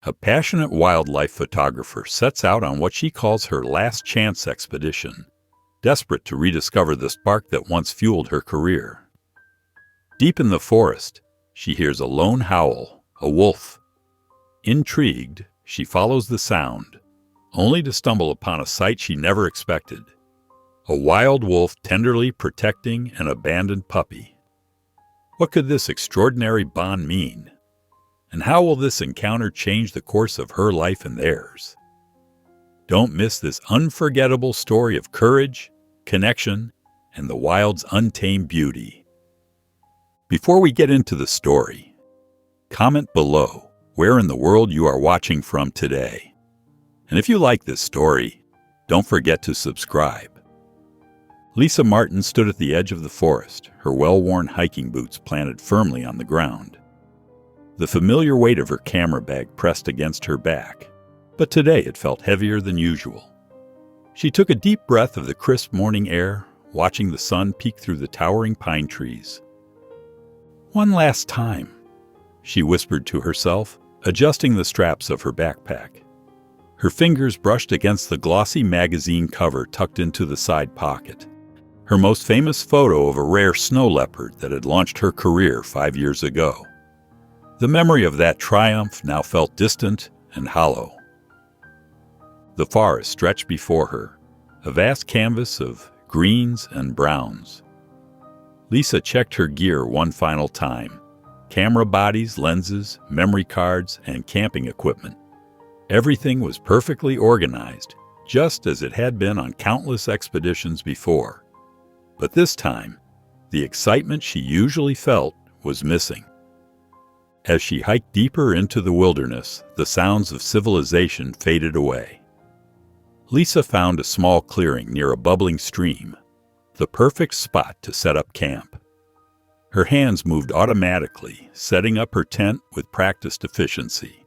A passionate wildlife photographer sets out on what she calls her last chance expedition, desperate to rediscover the spark that once fueled her career. Deep in the forest, she hears a lone howl, a wolf. Intrigued, she follows the sound, only to stumble upon a sight she never expected: a wild wolf tenderly protecting an abandoned puppy. What could this extraordinary bond mean? And how will this encounter change the course of her life and theirs? Don't miss this unforgettable story of courage, connection, and the wild's untamed beauty. Before we get into the story, comment below where in the world you are watching from today. And if you like this story, don't forget to subscribe. Lisa Martin stood at the edge of the forest, her well-worn hiking boots planted firmly on the ground. The familiar weight of her camera bag pressed against her back, but today it felt heavier than usual. She took a deep breath of the crisp morning air, watching the sun peek through the towering pine trees. "One last time," she whispered to herself, adjusting the straps of her backpack. Her fingers brushed against the glossy magazine cover tucked into the side pocket, her most famous photo of a rare snow leopard that had launched her career 5 years ago. The memory of that triumph now felt distant and hollow. The forest stretched before her, a vast canvas of greens and browns. Lisa checked her gear one final time: camera bodies, lenses, memory cards, and camping equipment. Everything was perfectly organized, just as it had been on countless expeditions before. But this time, the excitement she usually felt was missing. As she hiked deeper into the wilderness, the sounds of civilization faded away. Lisa found a small clearing near a bubbling stream, the perfect spot to set up camp. Her hands moved automatically, setting up her tent with practiced efficiency.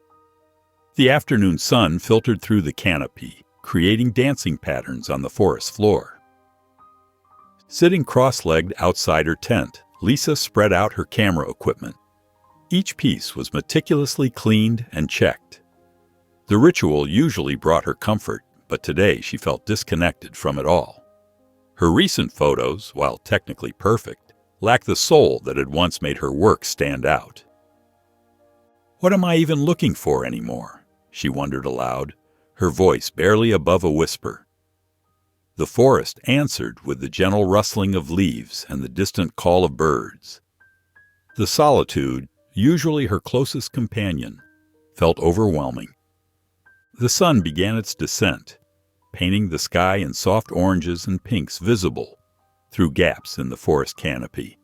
The afternoon sun filtered through the canopy, creating dancing patterns on the forest floor. Sitting cross-legged outside her tent, Lisa spread out her camera equipment. Each piece was meticulously cleaned and checked. The ritual usually brought her comfort, but today she felt disconnected from it all. Her recent photos, while technically perfect, lacked the soul that had once made her work stand out. "What am I even looking for anymore?" she wondered aloud, her voice barely above a whisper. The forest answered with the gentle rustling of leaves and the distant call of birds. The solitude, usually her closest companion, felt overwhelming. The sun began its descent, painting the sky in soft oranges and pinks visible through gaps in the forest canopy.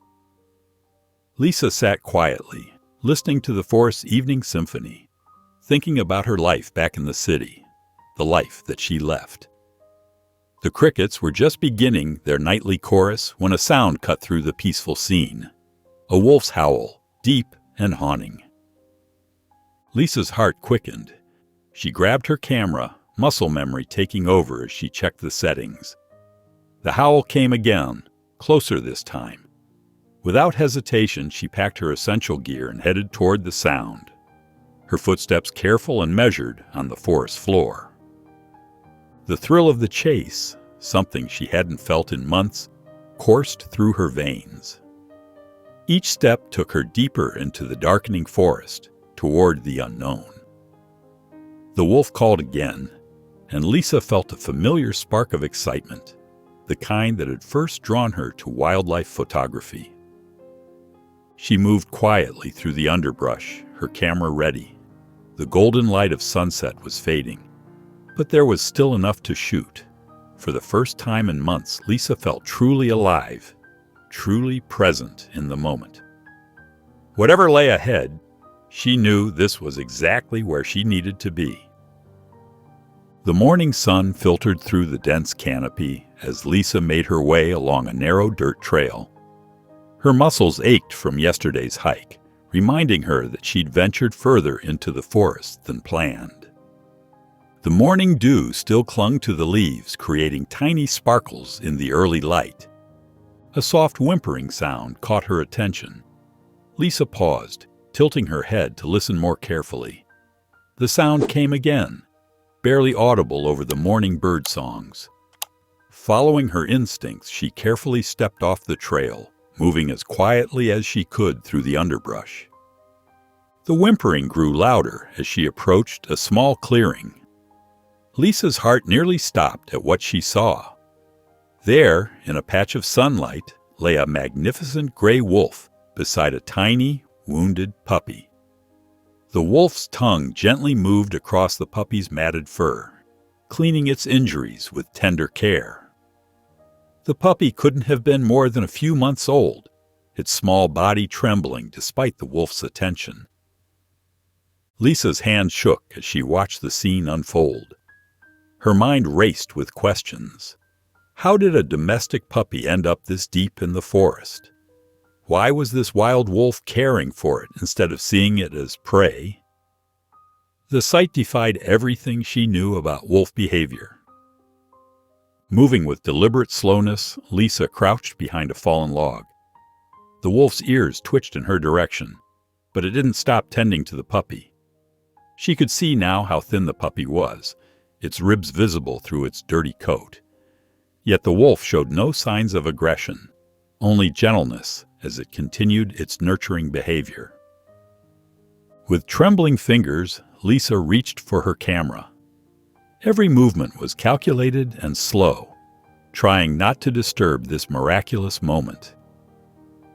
Lisa sat quietly, listening to the forest's evening symphony, thinking about her life back in the city, the life that she left. The crickets were just beginning their nightly chorus when a sound cut through the peaceful scene: a wolf's howl, deep and haunting. Lisa's heart quickened. She grabbed her camera, muscle memory taking over as she checked the settings. The howl came again, closer this time. Without hesitation, she packed her essential gear and headed toward the sound, her footsteps careful and measured on the forest floor. The thrill of the chase, something she hadn't felt in months, coursed through her veins. Each step took her deeper into the darkening forest, toward the unknown. The wolf called again, and Lisa felt a familiar spark of excitement, the kind that had first drawn her to wildlife photography. She moved quietly through the underbrush, her camera ready. The golden light of sunset was fading, but there was still enough to shoot. For the first time in months, Lisa felt truly alive, truly present in the moment. Whatever lay ahead, she knew this was exactly where she needed to be. The morning sun filtered through the dense canopy as Lisa made her way along a narrow dirt trail. Her muscles ached from yesterday's hike, reminding her that she'd ventured further into the forest than planned. The morning dew still clung to the leaves, creating tiny sparkles in the early light. A soft whimpering sound caught her attention. Lisa paused, tilting her head to listen more carefully. The sound came again, barely audible over the morning bird songs. Following her instincts, she carefully stepped off the trail, moving as quietly as she could through the underbrush. The whimpering grew louder as she approached a small clearing. Lisa's heart nearly stopped at what she saw. There, in a patch of sunlight, lay a magnificent gray wolf beside a tiny, wounded puppy. The wolf's tongue gently moved across the puppy's matted fur, cleaning its injuries with tender care. The puppy couldn't have been more than a few months old, its small body trembling despite the wolf's attention. Lisa's hand shook as she watched the scene unfold. Her mind raced with questions. How did a domestic puppy end up this deep in the forest? Why was this wild wolf caring for it instead of seeing it as prey? The sight defied everything she knew about wolf behavior. Moving with deliberate slowness, Lisa crouched behind a fallen log. The wolf's ears twitched in her direction, but it didn't stop tending to the puppy. She could see now how thin the puppy was, its ribs visible through its dirty coat. Yet the wolf showed no signs of aggression, only gentleness as it continued its nurturing behavior. With trembling fingers, Lisa reached for her camera. Every movement was calculated and slow, trying not to disturb this miraculous moment.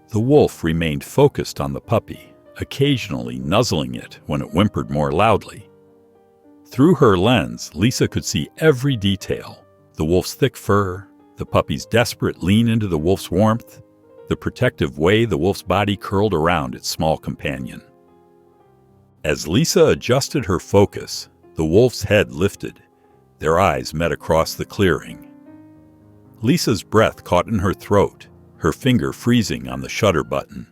The wolf remained focused on the puppy, occasionally nuzzling it when it whimpered more loudly. Through her lens, Lisa could see every detail: the wolf's thick fur, the puppy's desperate lean into the wolf's warmth, the protective way the wolf's body curled around its small companion. As Lisa adjusted her focus, the wolf's head lifted. Their eyes met across the clearing. Lisa's breath caught in her throat, her finger freezing on the shutter button.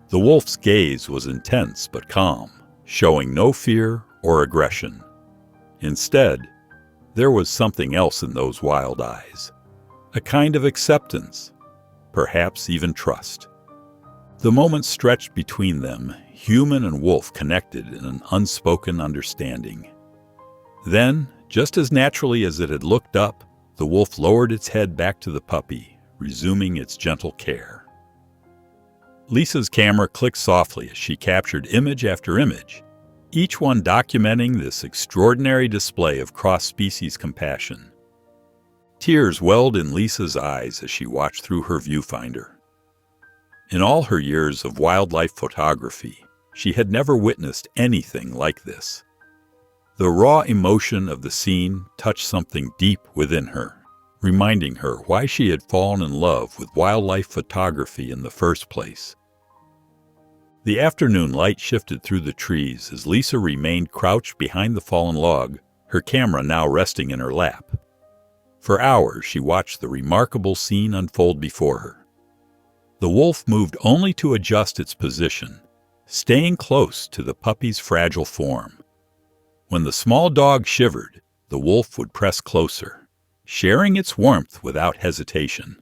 The wolf's gaze was intense but calm, showing no fear or aggression. Instead, there was something else in those wild eyes, a kind of acceptance, perhaps even trust. The moment stretched between them, human and wolf connected in an unspoken understanding. Then, just as naturally as it had looked up, the wolf lowered its head back to the puppy, resuming its gentle care. Lisa's camera clicked softly as she captured image after image, each one documenting this extraordinary display of cross-species compassion. Tears welled in Lisa's eyes as she watched through her viewfinder. In all her years of wildlife photography, she had never witnessed anything like this. The raw emotion of the scene touched something deep within her, reminding her why she had fallen in love with wildlife photography in the first place. The afternoon light shifted through the trees as Lisa remained crouched behind the fallen log, her camera now resting in her lap. For hours, she watched the remarkable scene unfold before her. The wolf moved only to adjust its position, staying close to the puppy's fragile form. When the small dog shivered, the wolf would press closer, sharing its warmth without hesitation.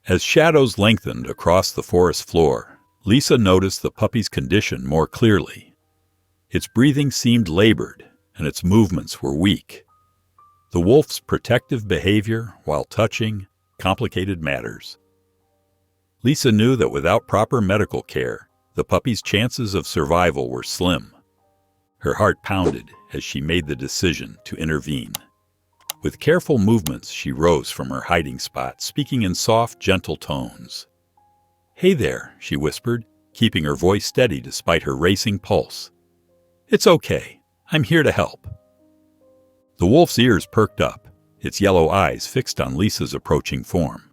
As shadows lengthened across the forest floor, Lisa noticed the puppy's condition more clearly. Its breathing seemed labored, and its movements were weak. The wolf's protective behavior, while touching, complicated matters. Lisa knew that without proper medical care, the puppy's chances of survival were slim. Her heart pounded as she made the decision to intervene. With careful movements, she rose from her hiding spot, speaking in soft, gentle tones. "Hey there," she whispered, keeping her voice steady despite her racing pulse. "It's okay. I'm here to help." The wolf's ears perked up, its yellow eyes fixed on Lisa's approaching form.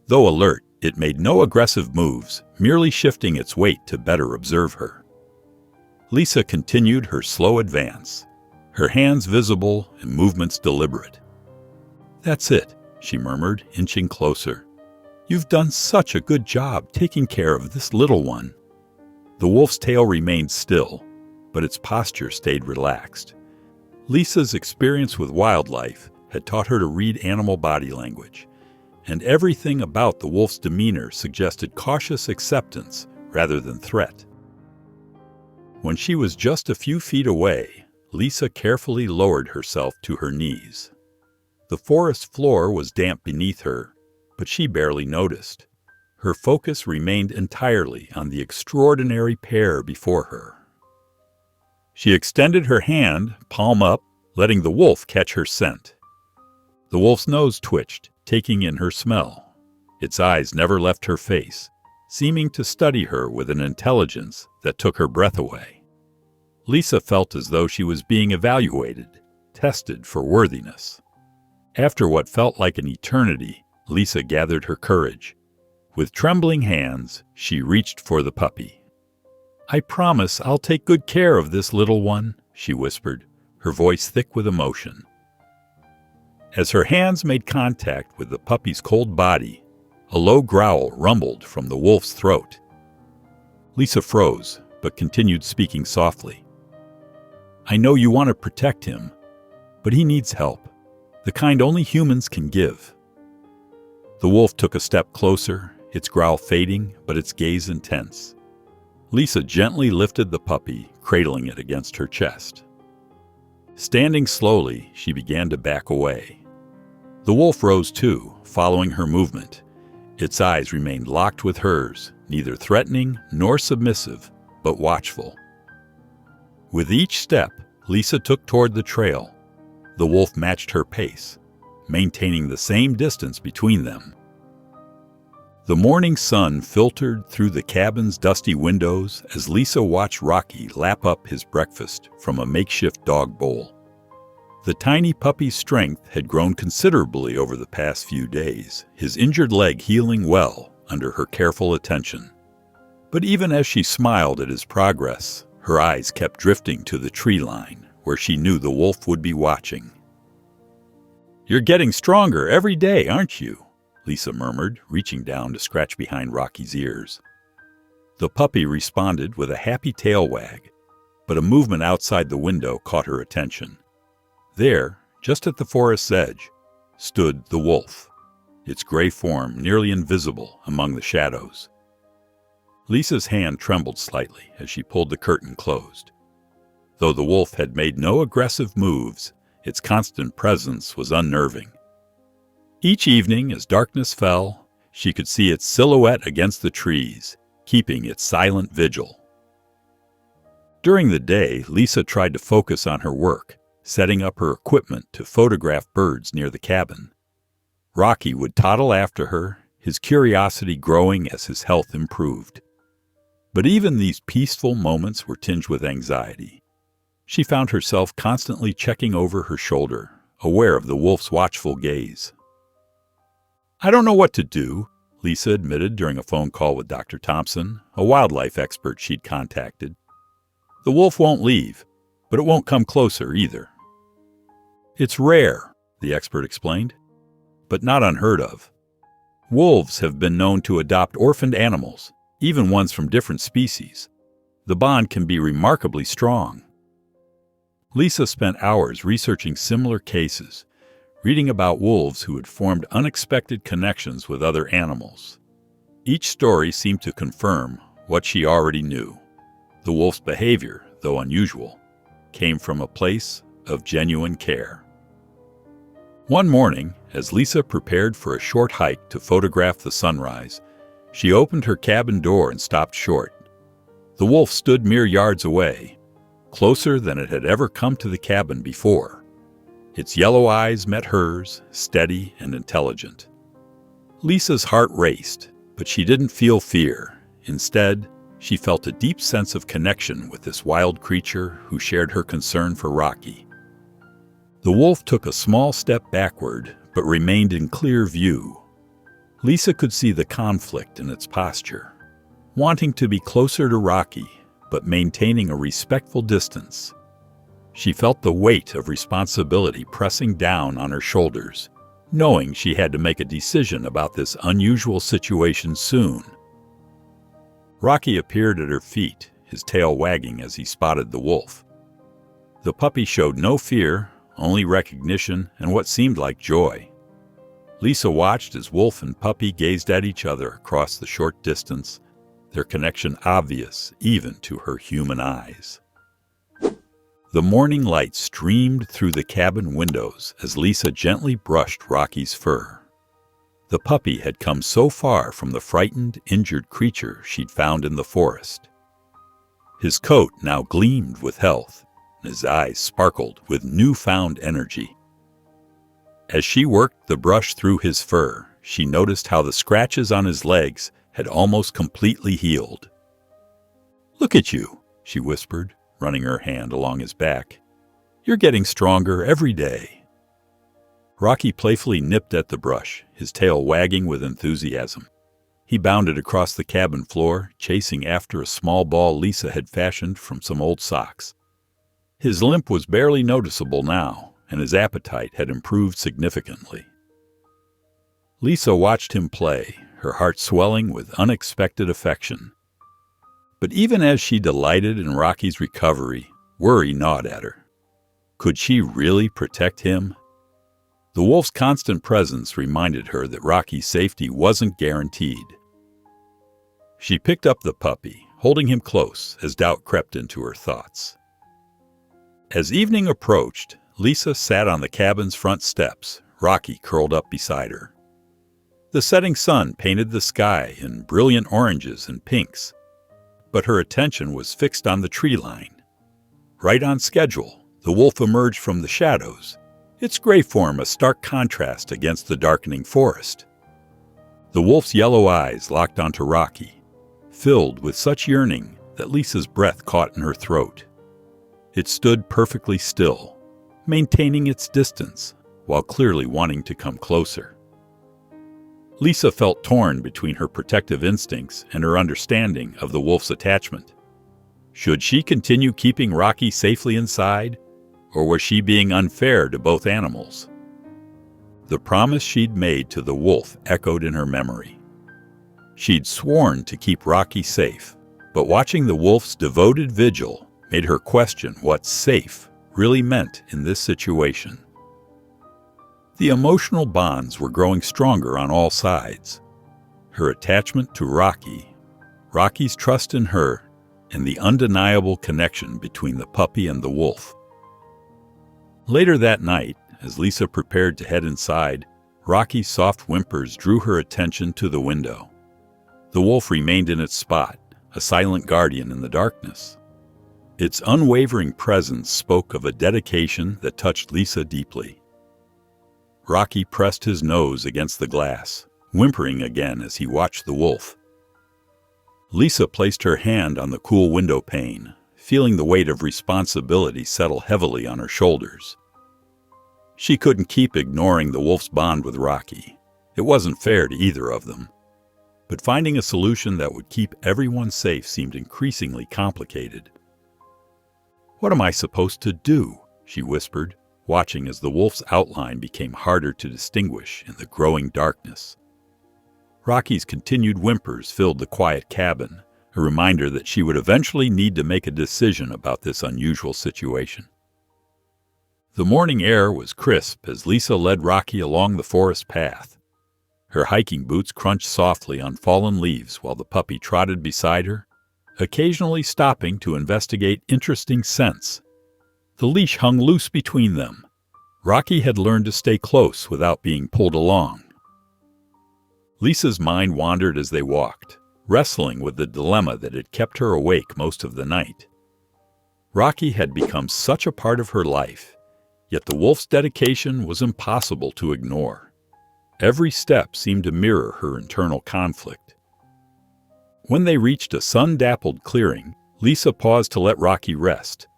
Though alert, it made no aggressive moves, merely shifting its weight to better observe her. Lisa continued her slow advance, her hands visible and movements deliberate. "That's it," she murmured, inching closer. "You've done such a good job taking care of this little one." The wolf's tail remained still, but its posture stayed relaxed. Lisa's experience with wildlife had taught her to read animal body language, and everything about the wolf's demeanor suggested cautious acceptance rather than threat. When she was just a few feet away, Lisa carefully lowered herself to her knees. The forest floor was damp beneath her, but she barely noticed. Her focus remained entirely on the extraordinary pair before her. She extended her hand, palm up, letting the wolf catch her scent. The wolf's nose twitched, taking in her smell. Its eyes never left her face, seeming to study her with an intelligence that took her breath away. Lisa felt as though she was being evaluated, tested for worthiness. After what felt like an eternity, Lisa gathered her courage. With trembling hands, she reached for the puppy. "I promise I'll take good care of this little one," she whispered, her voice thick with emotion. As her hands made contact with the puppy's cold body, a low growl rumbled from the wolf's throat. Lisa froze, but continued speaking softly. "I know you want to protect him, but he needs help, the kind only humans can give." The wolf took a step closer, its growl fading, but its gaze intense. Lisa gently lifted the puppy, cradling it against her chest. Standing slowly, she began to back away. The wolf rose too, following her movement. Its eyes remained locked with hers, neither threatening nor submissive, but watchful. With each step, Lisa took toward the trail. The wolf matched her pace, maintaining the same distance between them. The morning sun filtered through the cabin's dusty windows as Lisa watched Rocky lap up his breakfast from a makeshift dog bowl. The tiny puppy's strength had grown considerably over the past few days, his injured leg healing well under her careful attention. But even as she smiled at his progress, her eyes kept drifting to the tree line, where she knew the wolf would be watching. "You're getting stronger every day, aren't you?" Lisa murmured, reaching down to scratch behind Rocky's ears. The puppy responded with a happy tail wag, but a movement outside the window caught her attention. There, just at the forest's edge, stood the wolf, its gray form nearly invisible among the shadows. Lisa's hand trembled slightly as she pulled the curtain closed. Though the wolf had made no aggressive moves, its constant presence was unnerving. Each evening, as darkness fell, she could see its silhouette against the trees, keeping its silent vigil. During the day, Lisa tried to focus on her work, setting up her equipment to photograph birds near the cabin. Rocky would toddle after her, his curiosity growing as his health improved. But even these peaceful moments were tinged with anxiety. She found herself constantly checking over her shoulder, aware of the wolf's watchful gaze. "I don't know what to do," Lisa admitted during a phone call with Dr. Thompson, a wildlife expert she'd contacted. "The wolf won't leave, but it won't come closer either." "It's rare," the expert explained, "but not unheard of. Wolves have been known to adopt orphaned animals, even ones from different species. The bond can be remarkably strong." Lisa spent hours researching similar cases, reading about wolves who had formed unexpected connections with other animals. Each story seemed to confirm what she already knew. The wolf's behavior, though unusual, came from a place of genuine care. One morning, as Lisa prepared for a short hike to photograph the sunrise, she opened her cabin door and stopped short. The wolf stood mere yards away, closer than it had ever come to the cabin before. Its yellow eyes met hers, steady and intelligent. Lisa's heart raced, but she didn't feel fear. Instead, she felt a deep sense of connection with this wild creature who shared her concern for Rocky. The wolf took a small step backward, but remained in clear view. Lisa could see the conflict in its posture, wanting to be closer to Rocky, but maintaining a respectful distance. She felt the weight of responsibility pressing down on her shoulders, knowing she had to make a decision about this unusual situation soon. Rocky appeared at her feet, his tail wagging as he spotted the wolf. The puppy showed no fear, only recognition and what seemed like joy. Lisa watched as wolf and puppy gazed at each other across the short distance, their connection obvious even to her human eyes. The morning light streamed through the cabin windows as Lisa gently brushed Rocky's fur. The puppy had come so far from the frightened, injured creature she'd found in the forest. His coat now gleamed with health, and his eyes sparkled with newfound energy. As she worked the brush through his fur, she noticed how the scratches on his legs had almost completely healed. "Look at you," she whispered, running her hand along his back. "You're getting stronger every day." Rocky playfully nipped at the brush, his tail wagging with enthusiasm. He bounded across the cabin floor, chasing after a small ball Lisa had fashioned from some old socks. His limp was barely noticeable now, and his appetite had improved significantly. Lisa watched him play, her heart swelling with unexpected affection. But even as she delighted in Rocky's recovery, worry gnawed at her. Could she really protect him? The wolf's constant presence reminded her that Rocky's safety wasn't guaranteed. She picked up the puppy, holding him close as doubt crept into her thoughts. As evening approached, Lisa sat on the cabin's front steps, Rocky curled up beside her. The setting sun painted the sky in brilliant oranges and pinks, but her attention was fixed on the tree line. Right on schedule, the wolf emerged from the shadows, its gray form a stark contrast against the darkening forest. The wolf's yellow eyes locked onto Rocky, filled with such yearning that Lisa's breath caught in her throat. It stood perfectly still, maintaining its distance while clearly wanting to come closer. Lisa felt torn between her protective instincts and her understanding of the wolf's attachment. Should she continue keeping Rocky safely inside, or was she being unfair to both animals? The promise she'd made to the wolf echoed in her memory. She'd sworn to keep Rocky safe, but watching the wolf's devoted vigil made her question what safe really meant in this situation. The emotional bonds were growing stronger on all sides. Her attachment to Rocky, Rocky's trust in her, and the undeniable connection between the puppy and the wolf. Later that night, as Lisa prepared to head inside, Rocky's soft whimpers drew her attention to the window. The wolf remained in its spot, a silent guardian in the darkness. Its unwavering presence spoke of a dedication that touched Lisa deeply. Rocky pressed his nose against the glass, whimpering again as he watched the wolf. Lisa placed her hand on the cool window pane, feeling the weight of responsibility settle heavily on her shoulders. She couldn't keep ignoring the wolf's bond with Rocky. It wasn't fair to either of them. But finding a solution that would keep everyone safe seemed increasingly complicated. "What am I supposed to do?" she whispered, watching as the wolf's outline became harder to distinguish in the growing darkness. Rocky's continued whimpers filled the quiet cabin, a reminder that she would eventually need to make a decision about this unusual situation. The morning air was crisp as Lisa led Rocky along the forest path. Her hiking boots crunched softly on fallen leaves while the puppy trotted beside her, occasionally stopping to investigate interesting scents. The leash hung loose between them. Rocky had learned to stay close without being pulled along. Lisa's mind wandered as they walked, wrestling with the dilemma that had kept her awake most of the night. Rocky had become such a part of her life, yet the wolf's dedication was impossible to ignore. Every step seemed to mirror her internal conflict. When they reached a sun-dappled clearing, Lisa paused to let Rocky rest.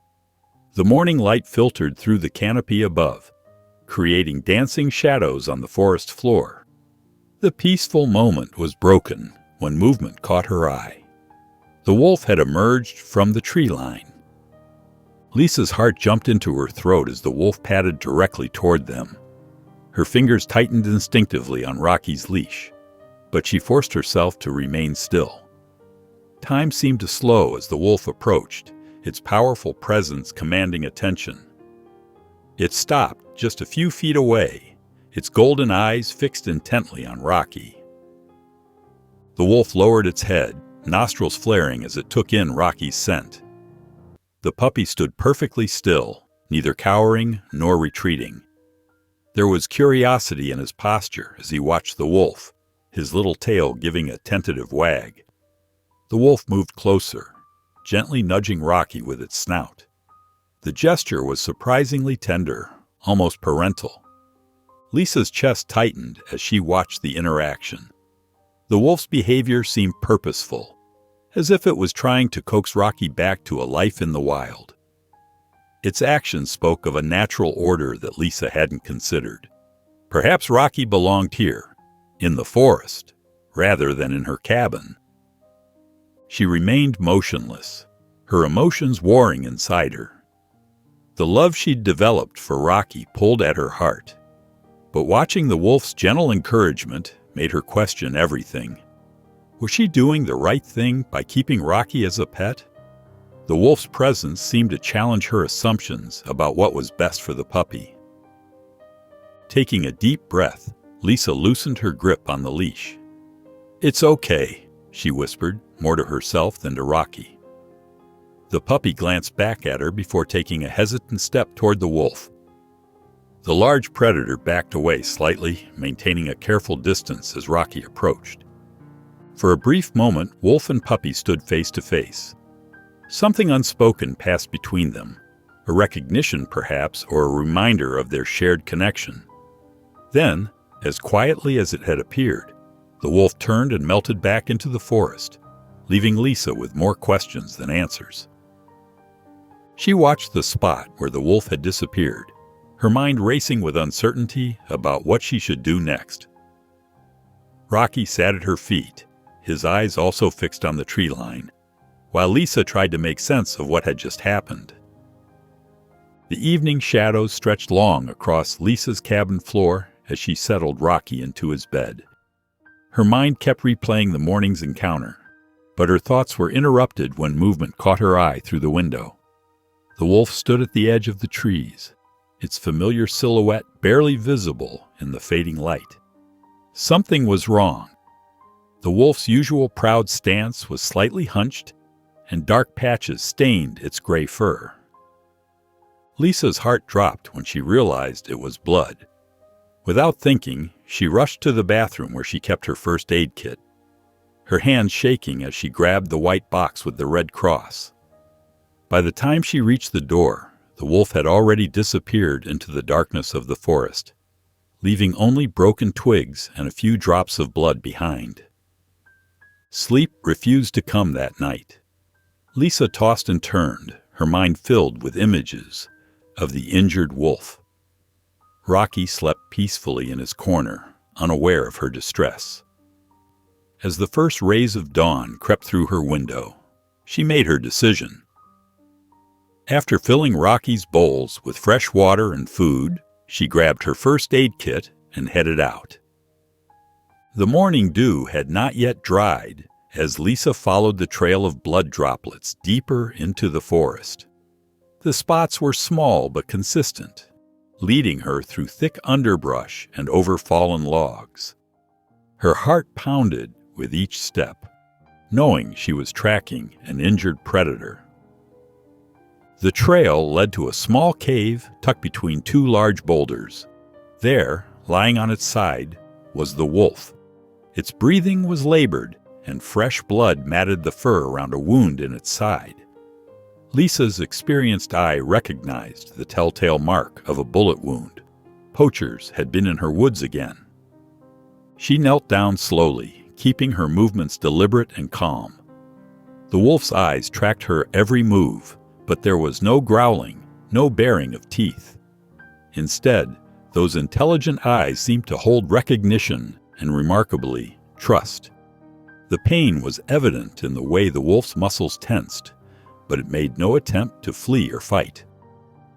The morning light filtered through the canopy above, creating dancing shadows on the forest floor. The peaceful moment was broken when movement caught her eye. The wolf had emerged from the tree line. Lisa's heart jumped into her throat as the wolf padded directly toward them. Her fingers tightened instinctively on Rocky's leash, but she forced herself to remain still. Time seemed to slow as the wolf approached, its powerful presence commanding attention. It stopped just a few feet away, its golden eyes fixed intently on Rocky. The wolf lowered its head, nostrils flaring as it took in Rocky's scent. The puppy stood perfectly still, neither cowering nor retreating. There was curiosity in his posture as he watched the wolf, his little tail giving a tentative wag. The wolf moved closer, gently nudging Rocky with its snout. The gesture was surprisingly tender, almost parental. Lisa's chest tightened as she watched the interaction. The wolf's behavior seemed purposeful, as if it was trying to coax Rocky back to a life in the wild. Its actions spoke of a natural order that Lisa hadn't considered. Perhaps Rocky belonged here, in the forest, rather than in her cabin. She remained motionless, her emotions warring inside her. The love she'd developed for Rocky pulled at her heart, but watching the wolf's gentle encouragement made her question everything. Was she doing the right thing by keeping Rocky as a pet? The wolf's presence seemed to challenge her assumptions about what was best for the puppy. Taking a deep breath, Lisa loosened her grip on the leash. "It's okay," she whispered, more to herself than to Rocky. The puppy glanced back at her before taking a hesitant step toward the wolf. The large predator backed away slightly, maintaining a careful distance as Rocky approached. For a brief moment, wolf and puppy stood face to face. Something unspoken passed between them, a recognition perhaps, or a reminder of their shared connection. Then, as quietly as it had appeared, the wolf turned and melted back into the forest, leaving Lisa with more questions than answers. She watched the spot where the wolf had disappeared, her mind racing with uncertainty about what she should do next. Rocky sat at her feet, his eyes also fixed on the tree line, while Lisa tried to make sense of what had just happened. The evening shadows stretched long across Lisa's cabin floor as she settled Rocky into his bed. Her mind kept replaying the morning's encounter, but her thoughts were interrupted when movement caught her eye through the window. The wolf stood at the edge of the trees, its familiar silhouette barely visible in the fading light. Something was wrong. The wolf's usual proud stance was slightly hunched, and dark patches stained its gray fur. Lisa's heart dropped when she realized it was blood. Without thinking, she rushed to the bathroom where she kept her first aid kit, her hands shaking as she grabbed the white box with the red cross. By the time she reached the door, the wolf had already disappeared into the darkness of the forest, leaving only broken twigs and a few drops of blood behind. Sleep refused to come that night. Lisa tossed and turned, her mind filled with images of the injured wolf. Rocky slept peacefully in his corner, unaware of her distress. As the first rays of dawn crept through her window, she made her decision. After filling Rocky's bowls with fresh water and food, she grabbed her first aid kit and headed out. The morning dew had not yet dried as Lisa followed the trail of blood droplets deeper into the forest. The spots were small but consistent, leading her through thick underbrush and over fallen logs. Her heart pounded with each step, knowing she was tracking an injured predator. The trail led to a small cave tucked between two large boulders. There, lying on its side, was the wolf. Its breathing was labored, and fresh blood matted the fur around a wound in its side. Lisa's experienced eye recognized the telltale mark of a bullet wound. Poachers had been in her woods again. She knelt down slowly, keeping her movements deliberate and calm. The wolf's eyes tracked her every move, but there was no growling, no baring of teeth. Instead, those intelligent eyes seemed to hold recognition and, remarkably, trust. The pain was evident in the way the wolf's muscles tensed, but it made no attempt to flee or fight.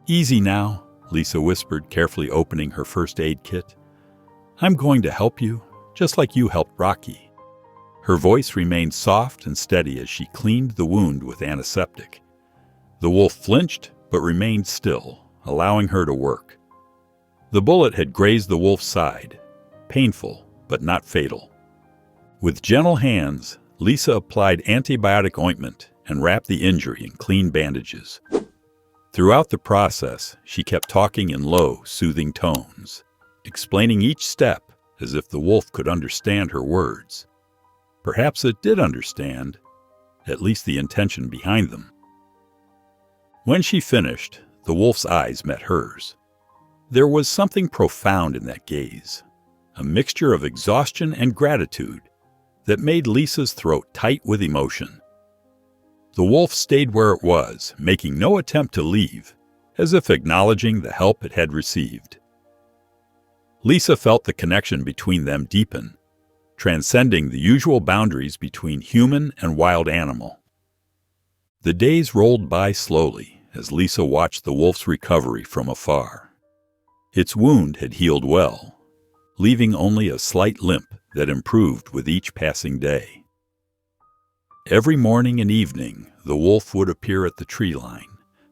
"Easy now," Lisa whispered, carefully opening her first aid kit. "I'm going to help you, just like you helped Rocky." Her voice remained soft and steady as she cleaned the wound with antiseptic. The wolf flinched, but remained still, allowing her to work. The bullet had grazed the wolf's side, painful, but not fatal. With gentle hands, Lisa applied antibiotic ointment and wrapped the injury in clean bandages. Throughout the process, she kept talking in low, soothing tones, explaining each step as if the wolf could understand her words. Perhaps it did understand, at least the intention behind them. When she finished, the wolf's eyes met hers. There was something profound in that gaze, a mixture of exhaustion and gratitude that made Lisa's throat tight with emotion. The wolf stayed where it was, making no attempt to leave, as if acknowledging the help it had received. Lisa felt the connection between them deepen, transcending the usual boundaries between human and wild animal. The days rolled by slowly as Lisa watched the wolf's recovery from afar. Its wound had healed well, leaving only a slight limp that improved with each passing day. Every morning and evening, the wolf would appear at the tree line,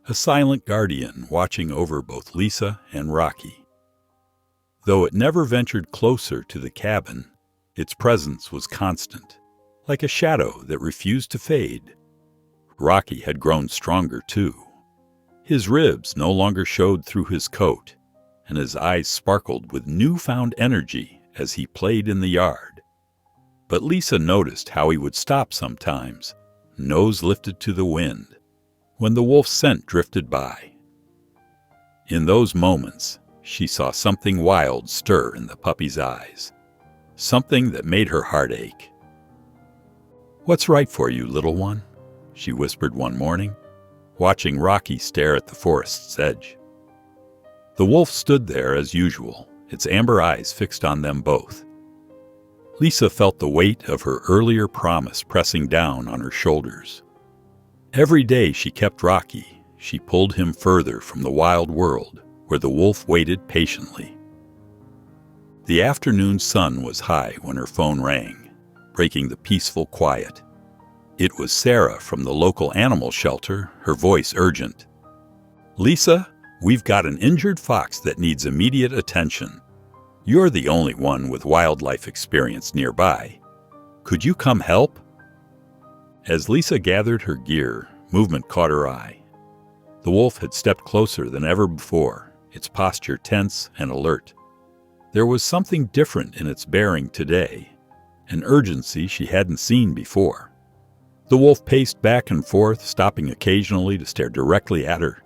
a silent guardian watching over both Lisa and Rocky. Though it never ventured closer to the cabin, its presence was constant, like a shadow that refused to fade. Rocky had grown stronger too. His ribs no longer showed through his coat, and his eyes sparkled with newfound energy as he played in the yard. But Lisa noticed how he would stop sometimes, nose lifted to the wind, when the wolf's scent drifted by. In those moments, she saw something wild stir in the puppy's eyes, something that made her heart ache. "What's right for you, little one?" she whispered one morning, watching Rocky stare at the forest's edge. The wolf stood there as usual, its amber eyes fixed on them both. Lisa felt the weight of her earlier promise pressing down on her shoulders. Every day she kept Rocky, she pulled him further from the wild world where the wolf waited patiently. The afternoon sun was high when her phone rang, breaking the peaceful quiet. It was Sarah from the local animal shelter, her voice urgent. "Lisa, we've got an injured fox that needs immediate attention. You're the only one with wildlife experience nearby. Could you come help?" As Lisa gathered her gear, movement caught her eye. The wolf had stepped closer than ever before, its posture tense and alert. There was something different in its bearing today, an urgency she hadn't seen before. The wolf paced back and forth, stopping occasionally to stare directly at her,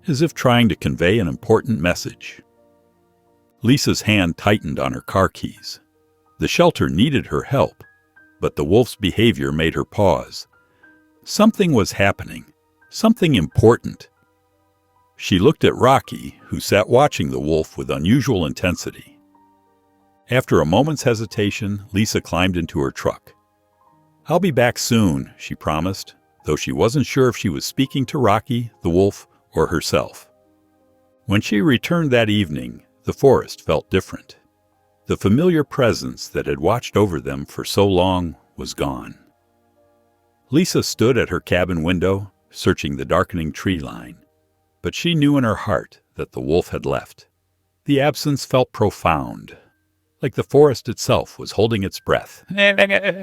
as if trying to convey an important message. Lisa's hand tightened on her car keys. The shelter needed her help, but the wolf's behavior made her pause. Something was happening, something important. She looked at Rocky, who sat watching the wolf with unusual intensity. After a moment's hesitation, Lisa climbed into her truck. "I'll be back soon," she promised, though she wasn't sure if she was speaking to Rocky, the wolf, or herself. When she returned that evening, the forest felt different. The familiar presence that had watched over them for so long was gone. Lisa stood at her cabin window, searching the darkening tree line, but she knew in her heart that the wolf had left. The absence felt profound, like the forest itself was holding its breath.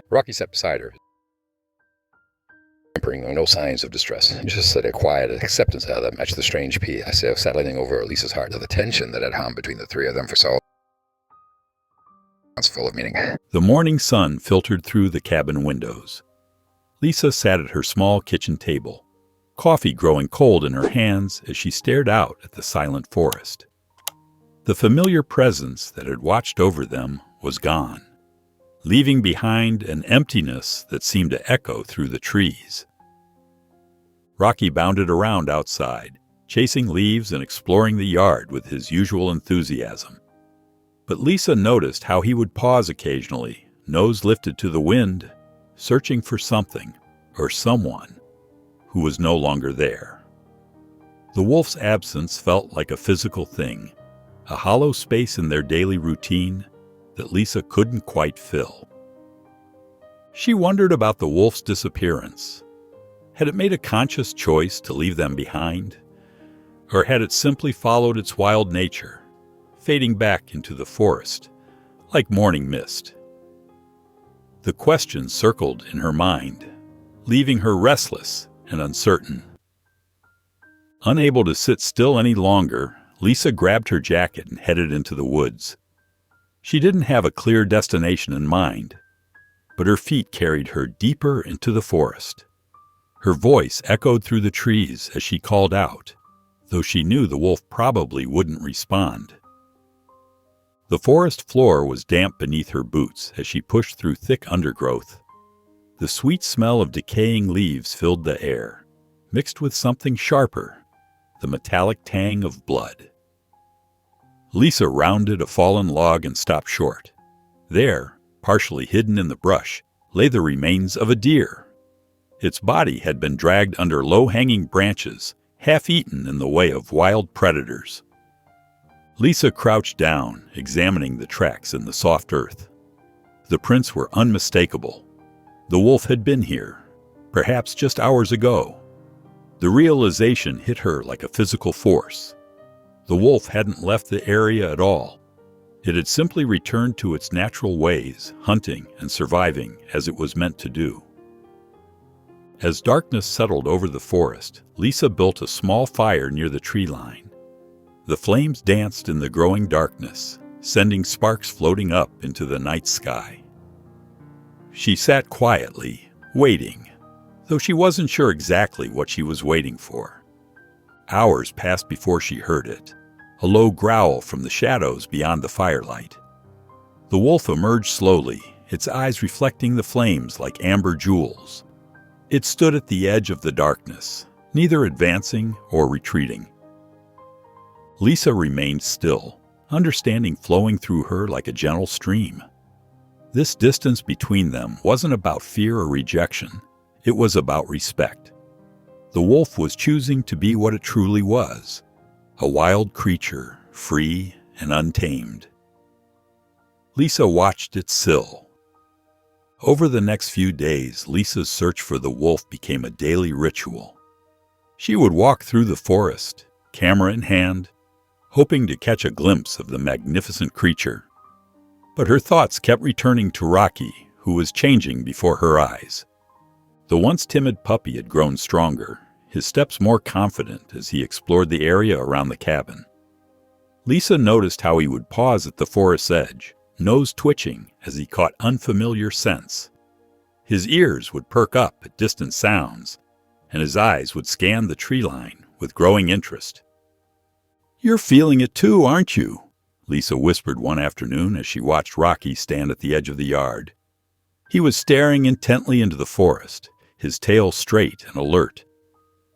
Rocky sat beside her, whimpering, no signs of distress, just a quiet acceptance that matched the strange peace settling over Lisa's heart, the tension that had hung between the three of them for so long. It's full of meaning. The morning sun filtered through the cabin windows. Lisa sat at her small kitchen table, coffee growing cold in her hands as she stared out at the silent forest. The familiar presence that had watched over them was gone, leaving behind an emptiness that seemed to echo through the trees. Rocky bounded around outside, chasing leaves and exploring the yard with his usual enthusiasm. But Lisa noticed how he would pause occasionally, nose lifted to the wind, searching for something or someone who was no longer there. The wolf's absence felt like a physical thing, a hollow space in their daily routine that Lisa couldn't quite fill. She wondered about the wolf's disappearance. Had it made a conscious choice to leave them behind? Or had it simply followed its wild nature, fading back into the forest like morning mist? The question circled in her mind, leaving her restless and uncertain. Unable to sit still any longer, Lisa grabbed her jacket and headed into the woods. She didn't have a clear destination in mind, but her feet carried her deeper into the forest. Her voice echoed through the trees as she called out, though she knew the wolf probably wouldn't respond. The forest floor was damp beneath her boots as she pushed through thick undergrowth. The sweet smell of decaying leaves filled the air, mixed with something sharper, the metallic tang of blood. Lisa rounded a fallen log and stopped short. There, partially hidden in the brush, lay the remains of a deer. Its body had been dragged under low-hanging branches, half-eaten in the way of wild predators. Lisa crouched down, examining the tracks in the soft earth. The prints were unmistakable. The wolf had been here, perhaps just hours ago. The realization hit her like a physical force. The wolf hadn't left the area at all. It had simply returned to its natural ways, hunting and surviving as it was meant to do. As darkness settled over the forest, Lisa built a small fire near the tree line. The flames danced in the growing darkness, sending sparks floating up into the night sky. She sat quietly, waiting, though she wasn't sure exactly what she was waiting for. Hours passed before she heard it, a low growl from the shadows beyond the firelight. The wolf emerged slowly, its eyes reflecting the flames like amber jewels. It stood at the edge of the darkness, neither advancing or retreating. Lisa remained still, understanding flowing through her like a gentle stream. This distance between them wasn't about fear or rejection, it was about respect. The wolf was choosing to be what it truly was, a wild creature, free and untamed. Lisa watched it still. Over the next few days, Lisa's search for the wolf became a daily ritual. She would walk through the forest, camera in hand, hoping to catch a glimpse of the magnificent creature. But her thoughts kept returning to Rocky, who was changing before her eyes. The once timid puppy had grown stronger, his steps more confident as he explored the area around the cabin. Lisa noticed how he would pause at the forest's edge, nose twitching as he caught unfamiliar scents. His ears would perk up at distant sounds, and his eyes would scan the tree line with growing interest. "You're feeling it too, aren't you?" Lisa whispered one afternoon as she watched Rocky stand at the edge of the yard. He was staring intently into the forest, his tail straight and alert.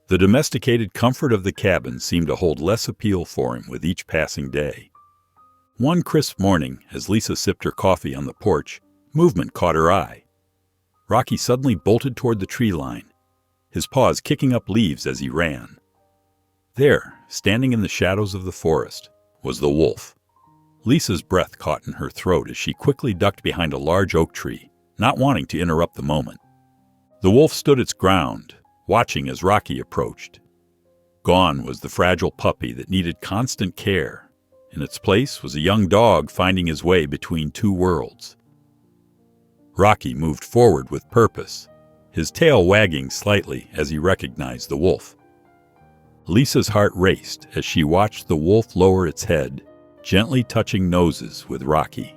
The domesticated comfort of the cabin seemed to hold less appeal for him with each passing day. One crisp morning, as Lisa sipped her coffee on the porch, movement caught her eye. Rocky suddenly bolted toward the tree line, his paws kicking up leaves as he ran. There, standing in the shadows of the forest, was the wolf. Lisa's breath caught in her throat as she quickly ducked behind a large oak tree, not wanting to interrupt the moment. The wolf stood its ground, watching as Rocky approached. Gone was the fragile puppy that needed constant care. In its place was a young dog finding his way between two worlds. Rocky moved forward with purpose, his tail wagging slightly as he recognized the wolf. Lisa's heart raced as she watched the wolf lower its head, gently touching noses with Rocky.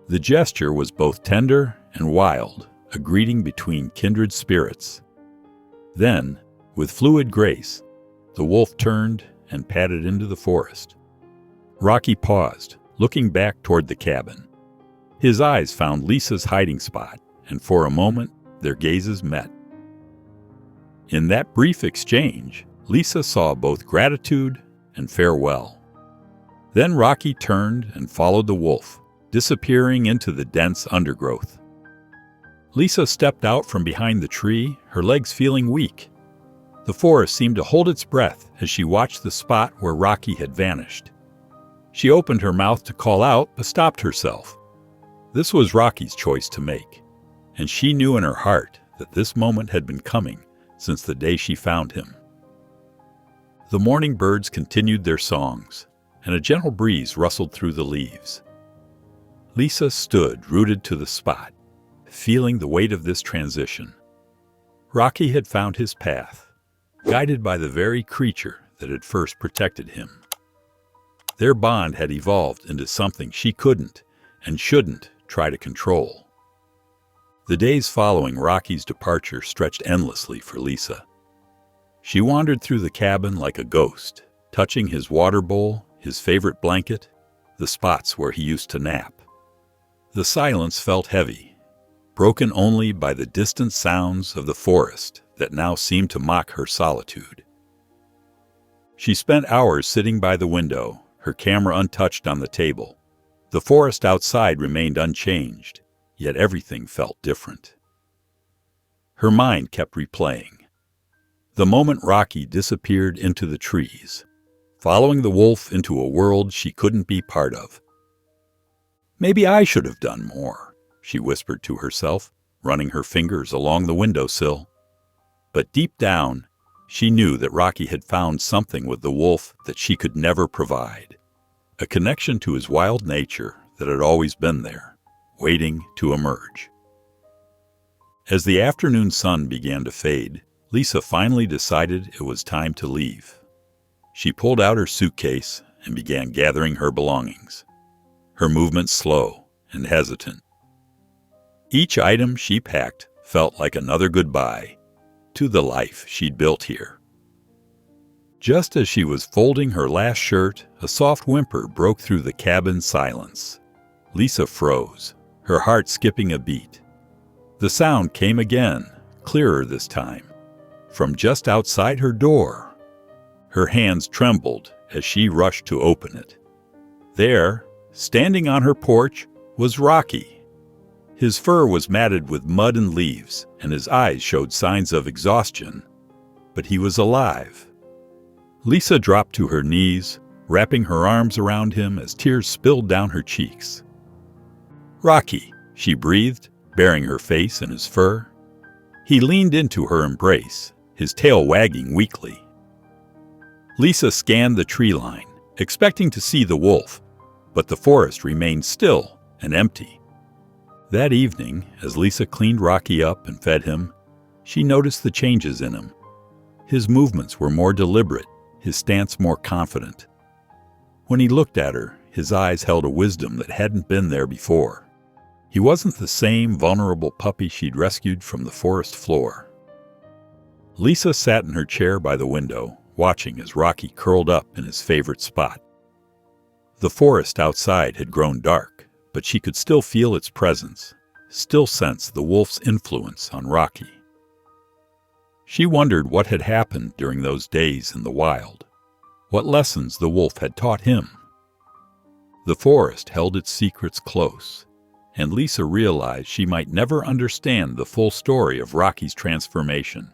The gesture was both tender and wild, a greeting between kindred spirits. Then, with fluid grace, the wolf turned and padded into the forest. Rocky paused, looking back toward the cabin. His eyes found Lisa's hiding spot, and for a moment, their gazes met. In that brief exchange, Lisa saw both gratitude and farewell. Then Rocky turned and followed the wolf, disappearing into the dense undergrowth. Lisa stepped out from behind the tree, her legs feeling weak. The forest seemed to hold its breath as she watched the spot where Rocky had vanished. She opened her mouth to call out, but stopped herself. This was Rocky's choice to make, and she knew in her heart that this moment had been coming since the day she found him. The morning birds continued their songs, and a gentle breeze rustled through the leaves. Lisa stood rooted to the spot, feeling the weight of this transition. Rocky had found his path, guided by the very creature that had first protected him. Their bond had evolved into something she couldn't and shouldn't try to control. The days following Rocky's departure stretched endlessly for Lisa. She wandered through the cabin like a ghost, touching his water bowl, his favorite blanket, the spots where he used to nap. The silence felt heavy, broken only by the distant sounds of the forest that now seemed to mock her solitude. She spent hours sitting by the window, her camera untouched on the table. The forest outside remained unchanged, yet everything felt different. Her mind kept replaying. The moment Rocky disappeared into the trees, following the wolf into a world she couldn't be part of. "Maybe I should have done more," she whispered to herself, running her fingers along the windowsill. But deep down, she knew that Rocky had found something with the wolf that she could never provide. A connection to his wild nature that had always been there, waiting to emerge. As the afternoon sun began to fade, Lisa finally decided it was time to leave. She pulled out her suitcase and began gathering her belongings, her movements slow and hesitant. Each item she packed felt like another goodbye to the life she'd built here. Just as she was folding her last shirt, a soft whimper broke through the cabin silence. Lisa froze, her heart skipping a beat. The sound came again, clearer this time, from just outside her door. Her hands trembled as she rushed to open it. There, standing on her porch, was Rocky. His fur was matted with mud and leaves, and his eyes showed signs of exhaustion. But he was alive. Lisa dropped to her knees, wrapping her arms around him as tears spilled down her cheeks. "Rocky," she breathed, burying her face in his fur. He leaned into her embrace, his tail wagging weakly. Lisa scanned the tree line, expecting to see the wolf, but the forest remained still and empty. That evening, as Lisa cleaned Rocky up and fed him, she noticed the changes in him. His movements were more deliberate, his stance more confident. When he looked at her, his eyes held a wisdom that hadn't been there before. He wasn't the same vulnerable puppy she'd rescued from the forest floor. Lisa sat in her chair by the window, watching as Rocky curled up in his favorite spot. The forest outside had grown dark, but she could still feel its presence, still sense the wolf's influence on Rocky. She wondered what had happened during those days in the wild, what lessons the wolf had taught him. The forest held its secrets close, and Lisa realized she might never understand the full story of Rocky's transformation.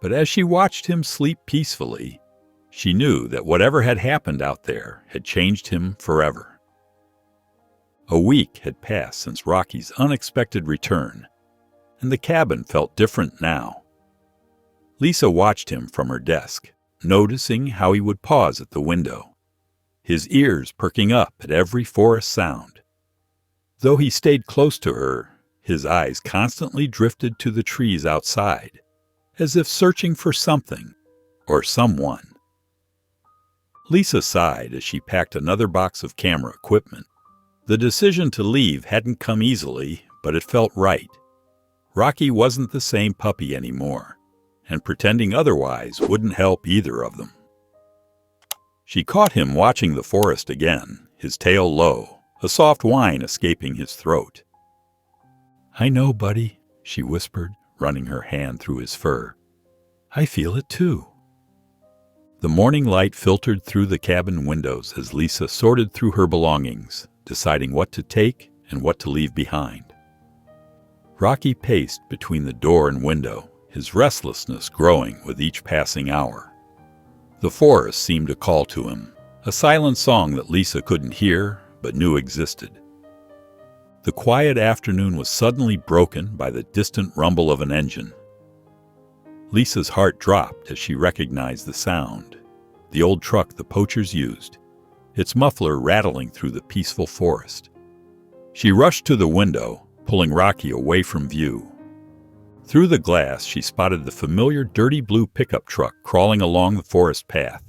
But as she watched him sleep peacefully, she knew that whatever had happened out there had changed him forever. A week had passed since Rocky's unexpected return, and the cabin felt different now. Lisa watched him from her desk, noticing how he would pause at the window, his ears perking up at every forest sound. Though he stayed close to her, his eyes constantly drifted to the trees outside, as if searching for something or someone. Lisa sighed as she packed another box of camera equipment. The decision to leave hadn't come easily, but it felt right. Rocky wasn't the same puppy anymore, and pretending otherwise wouldn't help either of them. She caught him watching the forest again, his tail low, a soft whine escaping his throat. "I know, buddy," she whispered, running her hand through his fur. "I feel it too." The morning light filtered through the cabin windows as Lisa sorted through her belongings, deciding what to take and what to leave behind. Rocky paced between the door and window, his restlessness growing with each passing hour. The forest seemed to call to him, a silent song that Lisa couldn't hear but knew existed. The quiet afternoon was suddenly broken by the distant rumble of an engine. Lisa's heart dropped as she recognized the sound, the old truck the poachers used, its muffler rattling through the peaceful forest. She rushed to the window, pulling Rocky away from view. Through the glass, she spotted the familiar dirty blue pickup truck crawling along the forest path.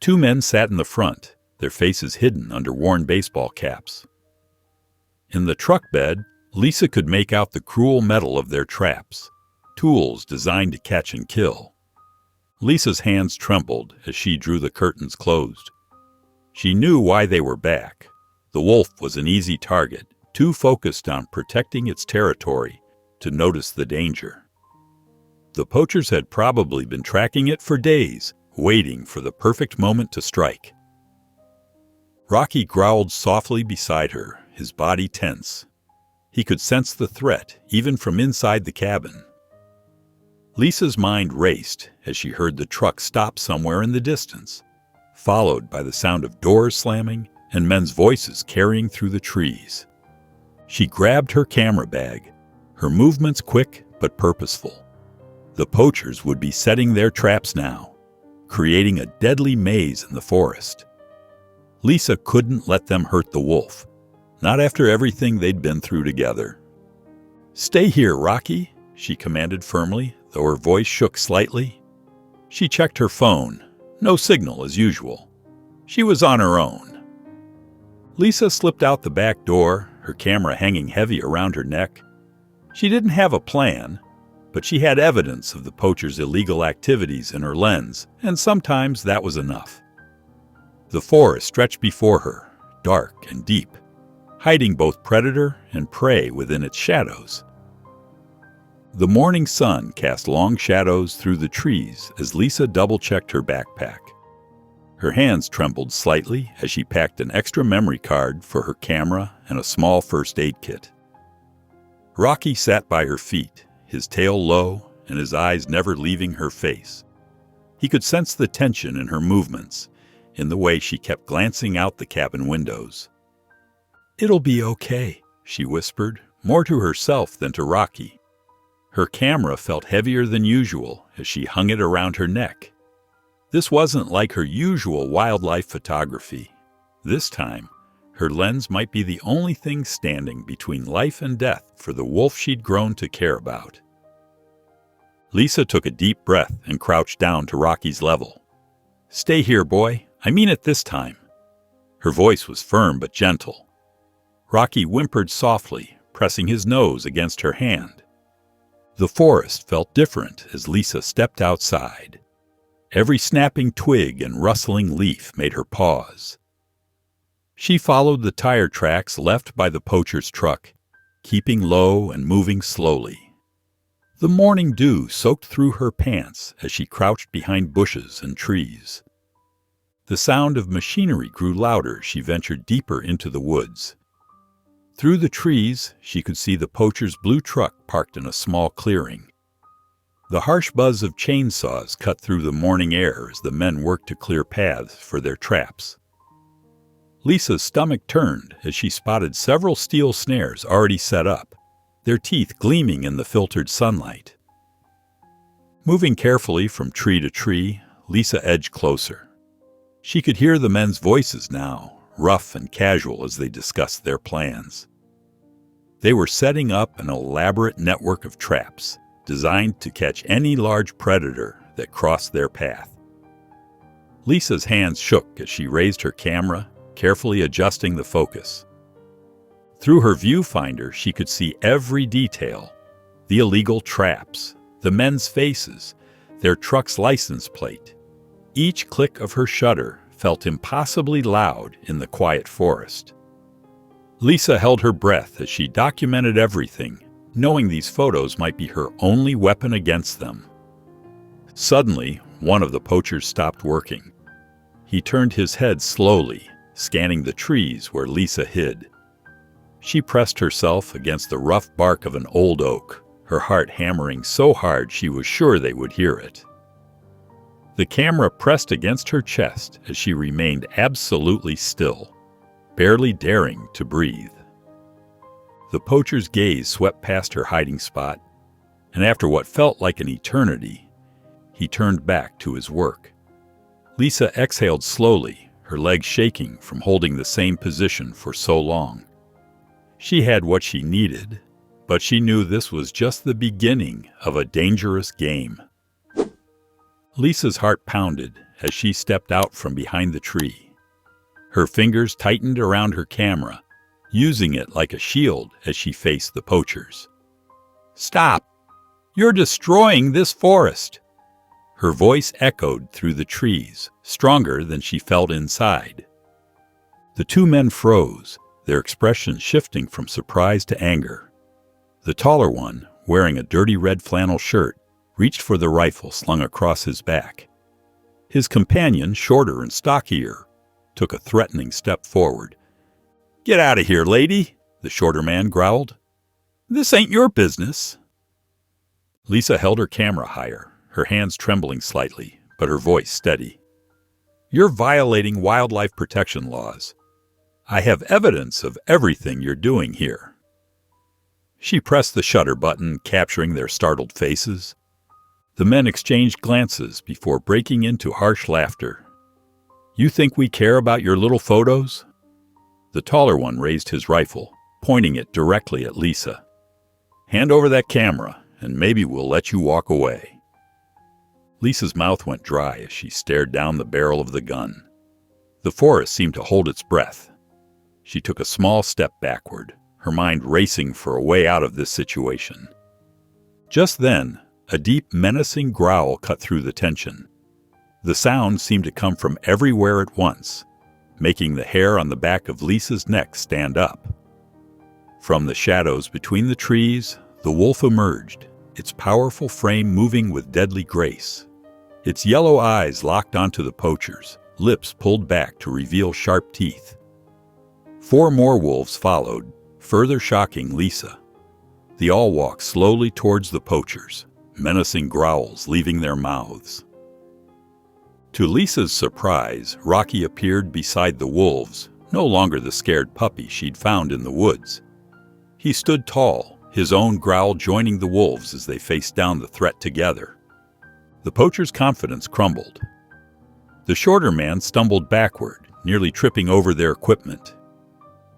Two men sat in the front, their faces hidden under worn baseball caps. In the truck bed, Lisa could make out the cruel metal of their traps, tools designed to catch and kill. Lisa's hands trembled as she drew the curtains closed. She knew why they were back. The wolf was an easy target, too focused on protecting its territory to notice the danger. The poachers had probably been tracking it for days, waiting for the perfect moment to strike. Rocky growled softly beside her, his body tense. He could sense the threat, even from inside the cabin. Lisa's mind raced as she heard the truck stop somewhere in the distance, followed by the sound of doors slamming and men's voices carrying through the trees. She grabbed her camera bag, her movements quick but purposeful. The poachers would be setting their traps now, creating a deadly maze in the forest. Lisa couldn't let them hurt the wolf, not after everything they'd been through together. "Stay here, Rocky," she commanded firmly, though her voice shook slightly. She checked her phone. No signal as usual. She was on her own. Lisa slipped out the back door, her camera hanging heavy around her neck. She didn't have a plan, but she had evidence of the poachers' illegal activities in her lens, and sometimes that was enough. The forest stretched before her, dark and deep, hiding both predator and prey within its shadows. The morning sun cast long shadows through the trees as Lisa double-checked her backpack. Her hands trembled slightly as she packed an extra memory card for her camera and a small first aid kit. Rocky sat by her feet, his tail low and his eyes never leaving her face. He could sense the tension in her movements, in the way she kept glancing out the cabin windows. "It'll be okay," she whispered, more to herself than to Rocky. Her camera felt heavier than usual as she hung it around her neck. This wasn't like her usual wildlife photography. This time, her lens might be the only thing standing between life and death for the wolf she'd grown to care about. Lisa took a deep breath and crouched down to Rocky's level. "Stay here, boy. I mean it this time." Her voice was firm but gentle. Rocky whimpered softly, pressing his nose against her hand. The forest felt different as Lisa stepped outside. Every snapping twig and rustling leaf made her pause. She followed the tire tracks left by the poacher's truck, keeping low and moving slowly. The morning dew soaked through her pants as she crouched behind bushes and trees. The sound of machinery grew louder as she ventured deeper into the woods. Through the trees, she could see the poacher's blue truck parked in a small clearing. The harsh buzz of chainsaws cut through the morning air as the men worked to clear paths for their traps. Lisa's stomach turned as she spotted several steel snares already set up, their teeth gleaming in the filtered sunlight. Moving carefully from tree to tree, Lisa edged closer. She could hear the men's voices now, rough and casual as they discussed their plans. They were setting up an elaborate network of traps designed to catch any large predator that crossed their path. Lisa's hands shook as she raised her camera, carefully adjusting the focus. Through her viewfinder, she could see every detail: the illegal traps, the men's faces, their truck's license plate. Each click of her shutter felt impossibly loud in the quiet forest. Lisa held her breath as she documented everything, knowing these photos might be her only weapon against them. Suddenly, one of the poachers stopped working. He turned his head slowly, scanning the trees where Lisa hid. She pressed herself against the rough bark of an old oak, her heart hammering so hard she was sure they would hear it. The camera pressed against her chest as she remained absolutely still, barely daring to breathe. The poacher's gaze swept past her hiding spot, and after what felt like an eternity, he turned back to his work. Lisa exhaled slowly, her legs shaking from holding the same position for so long. She had what she needed, but she knew this was just the beginning of a dangerous game. Lisa's heart pounded as she stepped out from behind the tree. Her fingers tightened around her camera, using it like a shield as she faced the poachers. "Stop! You're destroying this forest!" Her voice echoed through the trees, stronger than she felt inside. The two men froze, their expressions shifting from surprise to anger. The taller one, wearing a dirty red flannel shirt, reached for the rifle slung across his back. His companion, shorter and stockier, took a threatening step forward. "Get out of here, lady," the shorter man growled. "This ain't your business." Lisa held her camera higher, her hands trembling slightly, but her voice steady. "You're violating wildlife protection laws. I have evidence of everything you're doing here." She pressed the shutter button, capturing their startled faces. The men exchanged glances before breaking into harsh laughter. "You think we care about your little photos?" The taller one raised his rifle, pointing it directly at Lisa. "Hand over that camera, and maybe we'll let you walk away." Lisa's mouth went dry as she stared down the barrel of the gun. The forest seemed to hold its breath. She took a small step backward, her mind racing for a way out of this situation. Just then, a deep, menacing growl cut through the tension. The sound seemed to come from everywhere at once, making the hair on the back of Lisa's neck stand up. From the shadows between the trees, the wolf emerged, its powerful frame moving with deadly grace. Its yellow eyes locked onto the poachers, lips pulled back to reveal sharp teeth. 4 more wolves followed, further shocking Lisa. They all walked slowly towards the poachers, menacing growls leaving their mouths. To Lisa's surprise, Rocky appeared beside the wolves, no longer the scared puppy she'd found in the woods. He stood tall, his own growl joining the wolves as they faced down the threat together. The poacher's confidence crumbled. The shorter man stumbled backward, nearly tripping over their equipment.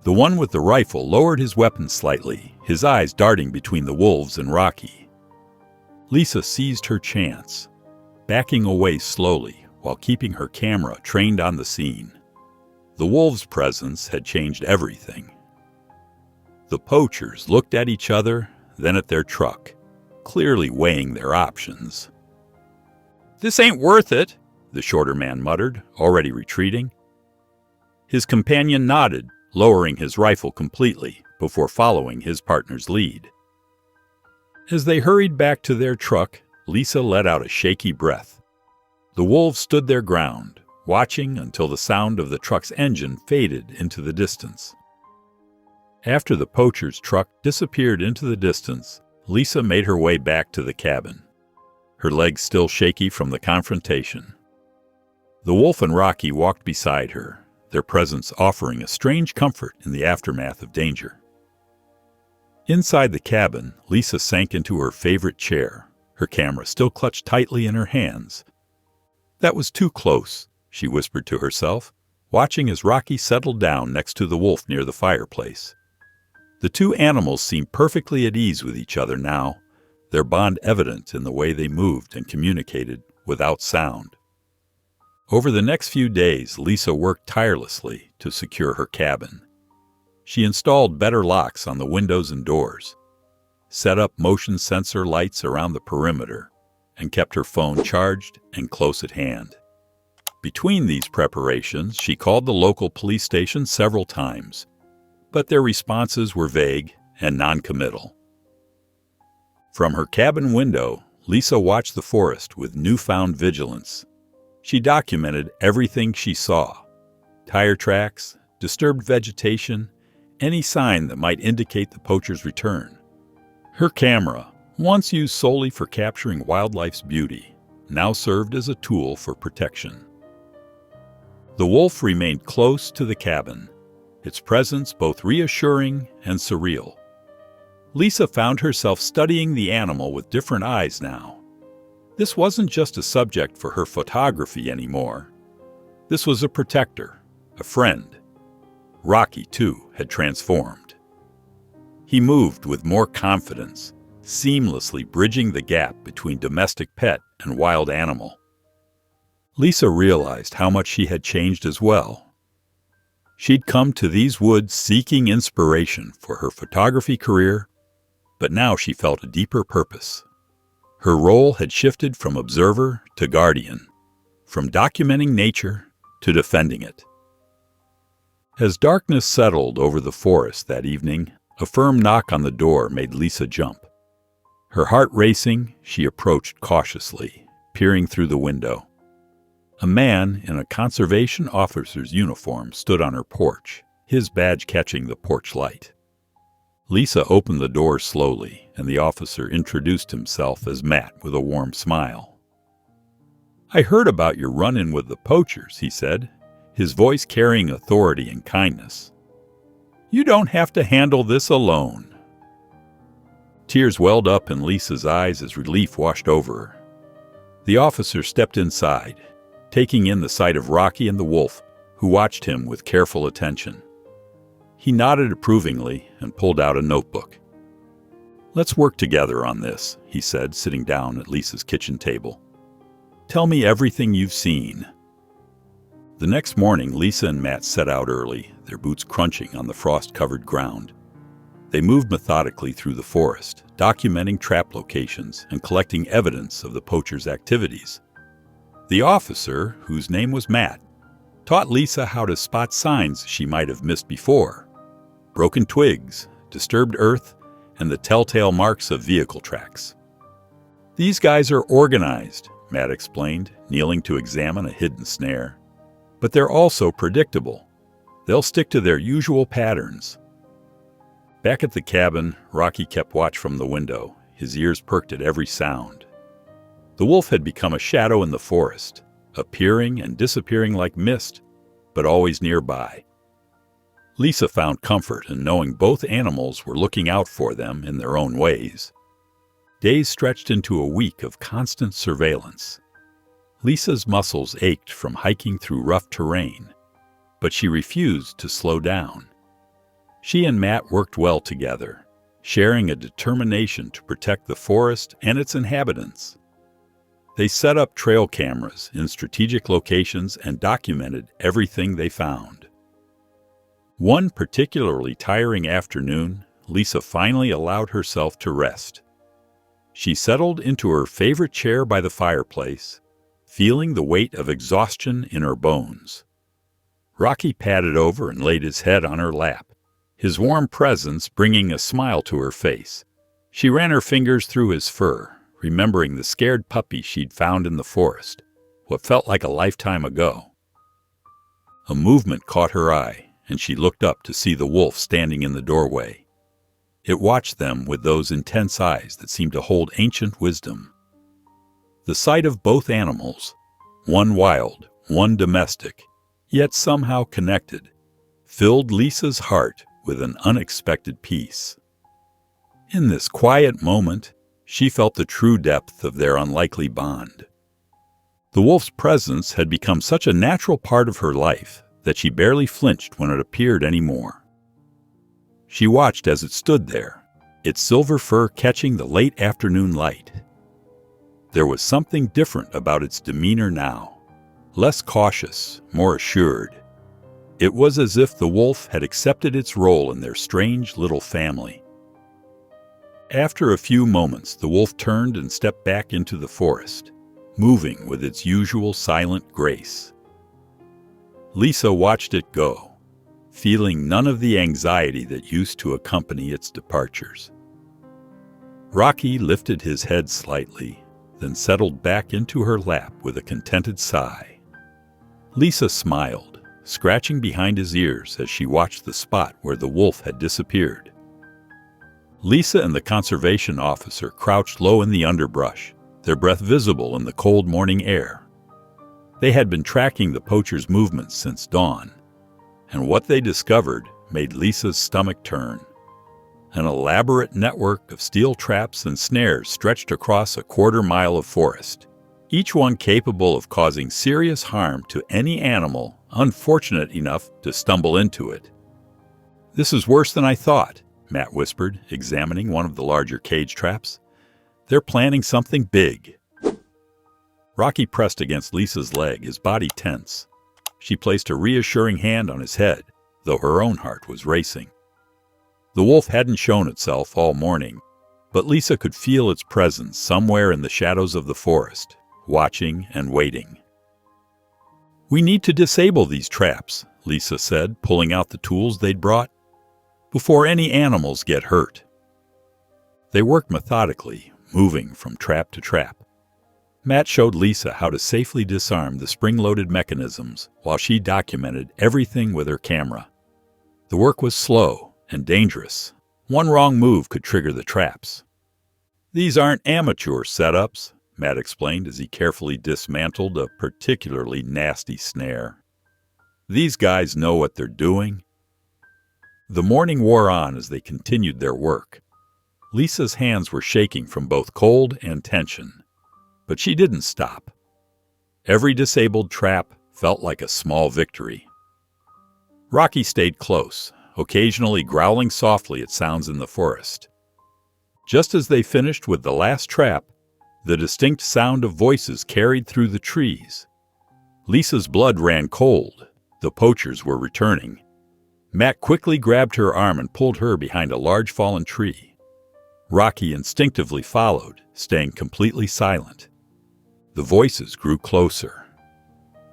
The one with the rifle lowered his weapon slightly, his eyes darting between the wolves and Rocky. Lisa seized her chance, backing away slowly while keeping her camera trained on the scene. The wolves' presence had changed everything. The poachers looked at each other, then at their truck, clearly weighing their options. "This ain't worth it," the shorter man muttered, already retreating. His companion nodded, lowering his rifle completely before following his partner's lead. As they hurried back to their truck, Lisa let out a shaky breath. The wolves stood their ground, watching until the sound of the truck's engine faded into the distance. After the poacher's truck disappeared into the distance, Lisa made her way back to the cabin, her legs still shaky from the confrontation. The wolf and Rocky walked beside her, their presence offering a strange comfort in the aftermath of danger. Inside the cabin, Lisa sank into her favorite chair, her camera still clutched tightly in her hands. "That was too close," she whispered to herself, watching as Rocky settled down next to the wolf near the fireplace. The two animals seemed perfectly at ease with each other now, their bond evident in the way they moved and communicated without sound. Over the next few days, Lisa worked tirelessly to secure her cabin. She installed better locks on the windows and doors, set up motion sensor lights around the perimeter, and kept her phone charged and close at hand. Between these preparations, she called the local police station several times, but their responses were vague and non-committal. From her cabin window, Lisa watched the forest with newfound vigilance. She documented everything she saw: tire tracks, disturbed vegetation, any sign that might indicate the poacher's return. Her camera, once used solely for capturing wildlife's beauty, now served as a tool for protection. The wolf remained close to the cabin, its presence both reassuring and surreal. Lisa found herself studying the animal with different eyes now. This wasn't just a subject for her photography anymore. This was a protector, a friend. Rocky, too, had transformed. He moved with more confidence, seamlessly bridging the gap between domestic pet and wild animal. Lisa realized how much she had changed as well. She'd come to these woods seeking inspiration for her photography career, but now she felt a deeper purpose. Her role had shifted from observer to guardian, from documenting nature to defending it. As darkness settled over the forest that evening, a firm knock on the door made Lisa jump. Her heart racing, she approached cautiously, peering through the window. A man in a conservation officer's uniform stood on her porch, his badge catching the porch light. Lisa opened the door slowly, and the officer introduced himself as Matt with a warm smile. "I heard about your run-in with the poachers," he said, his voice carrying authority and kindness. "You don't have to handle this alone." Tears welled up in Lisa's eyes as relief washed over her. The officer stepped inside, taking in the sight of Rocky and the wolf, who watched him with careful attention. He nodded approvingly and pulled out a notebook. "Let's work together on this," he said, sitting down at Lisa's kitchen table. "Tell me everything you've seen." The next morning, Lisa and Matt set out early, their boots crunching on the frost-covered ground. They moved methodically through the forest, documenting trap locations and collecting evidence of the poachers' activities. The officer, whose name was Matt, taught Lisa how to spot signs she might have missed before: broken twigs, disturbed earth, and the telltale marks of vehicle tracks. "These guys are organized," Matt explained, kneeling to examine a hidden snare. "But they're also predictable. They'll stick to their usual patterns." Back at the cabin, Rocky kept watch from the window, his ears perked at every sound. The wolf had become a shadow in the forest, appearing and disappearing like mist, but always nearby. Lisa found comfort in knowing both animals were looking out for them in their own ways. Days stretched into a week of constant surveillance. Lisa's muscles ached from hiking through rough terrain, but she refused to slow down. She and Matt worked well together, sharing a determination to protect the forest and its inhabitants. They set up trail cameras in strategic locations and documented everything they found. One particularly tiring afternoon, Lisa finally allowed herself to rest. She settled into her favorite chair by the fireplace, feeling the weight of exhaustion in her bones. Rocky padded over and laid his head on her lap, his warm presence bringing a smile to her face. She ran her fingers through his fur, remembering the scared puppy she'd found in the forest, what felt like a lifetime ago. A movement caught her eye, and she looked up to see the wolf standing in the doorway. It watched them with those intense eyes that seemed to hold ancient wisdom. The sight of both animals, one wild, one domestic, yet somehow connected, filled Lisa's heart with an unexpected peace. In this quiet moment, she felt the true depth of their unlikely bond. The wolf's presence had become such a natural part of her life that she barely flinched when it appeared anymore. She watched as it stood there, its silver fur catching the late afternoon light. There was something different about its demeanor now, less cautious, more assured. It was as if the wolf had accepted its role in their strange little family. After a few moments, the wolf turned and stepped back into the forest, moving with its usual silent grace. Lisa watched it go, feeling none of the anxiety that used to accompany its departures. Rocky lifted his head slightly, then settled back into her lap with a contented sigh. Lisa smiled, scratching behind his ears as she watched the spot where the wolf had disappeared. Lisa and the conservation officer crouched low in the underbrush, their breath visible in the cold morning air. They had been tracking the poacher's movements since dawn, and what they discovered made Lisa's stomach turn. An elaborate network of steel traps and snares stretched across a quarter-mile of forest, each one capable of causing serious harm to any animal unfortunate enough to stumble into it. "This is worse than I thought," Matt whispered, examining one of the larger cage traps. "They're planning something big." Rocky pressed against Lisa's leg, his body tense. She placed a reassuring hand on his head, though her own heart was racing. The wolf hadn't shown itself all morning, but Lisa could feel its presence somewhere in the shadows of the forest, watching and waiting. "We need to disable these traps," Lisa said, pulling out the tools they'd brought, "before any animals get hurt." They worked methodically, moving from trap to trap. Matt showed Lisa how to safely disarm the spring-loaded mechanisms while she documented everything with her camera. The work was slow and dangerous. One wrong move could trigger the traps. "These aren't amateur setups," Matt explained as he carefully dismantled a particularly nasty snare. "These guys know what they're doing." The morning wore on as they continued their work. Lisa's hands were shaking from both cold and tension, but she didn't stop. Every disabled trap felt like a small victory. Rocky stayed close, occasionally growling softly at sounds in the forest. Just as they finished with the last trap, the distinct sound of voices carried through the trees. Lisa's blood ran cold. The poachers were returning. Matt quickly grabbed her arm and pulled her behind a large fallen tree. Rocky instinctively followed, staying completely silent. The voices grew closer.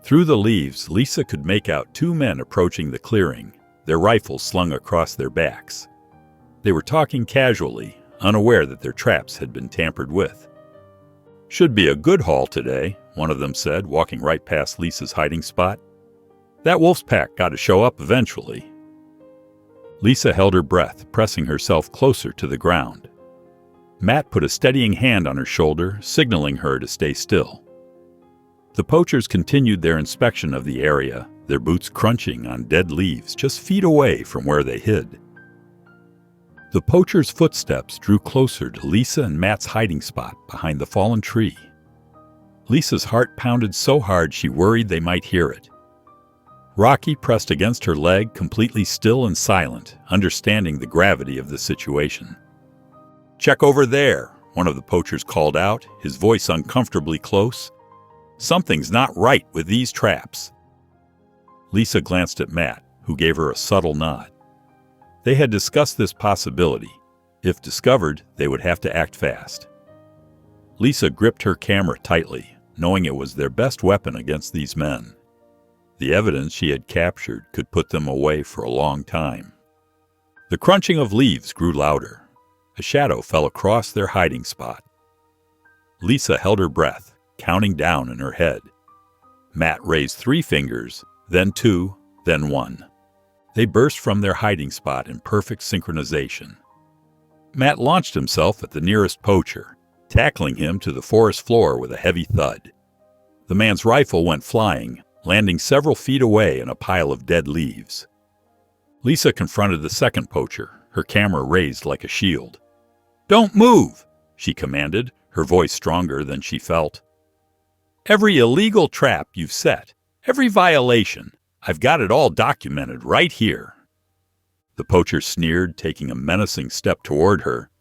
Through the leaves, Lisa could make out two men approaching the clearing, their rifles slung across their backs. They were talking casually, unaware that their traps had been tampered with. "Should be a good haul today," one of them said, walking right past Lisa's hiding spot. "That wolf's pack got to show up eventually." Lisa held her breath, pressing herself closer to the ground. Matt put a steadying hand on her shoulder, signaling her to stay still. The poachers continued their inspection of the area, their boots crunching on dead leaves just feet away from where they hid. The poachers' footsteps drew closer to Lisa and Matt's hiding spot behind the fallen tree. Lisa's heart pounded so hard she worried they might hear it. Rocky pressed against her leg, completely still and silent, understanding the gravity of the situation. "Check over there," one of the poachers called out, his voice uncomfortably close. "Something's not right with these traps." Lisa glanced at Matt, who gave her a subtle nod. They had discussed this possibility. If discovered, they would have to act fast. Lisa gripped her camera tightly, knowing it was their best weapon against these men. The evidence she had captured could put them away for a long time. The crunching of leaves grew louder. A shadow fell across their hiding spot. Lisa held her breath, counting down in her head. Matt raised 3 fingers, then 2, then 1. They burst from their hiding spot in perfect synchronization. Matt launched himself at the nearest poacher, tackling him to the forest floor with a heavy thud. The man's rifle went flying, landing several feet away in a pile of dead leaves. Lisa confronted the second poacher, her camera raised like a shield. "Don't move," she commanded, her voice stronger than she felt. "Every illegal trap you've set, every violation, I've got it all documented right here." The poacher sneered, taking a menacing step toward her.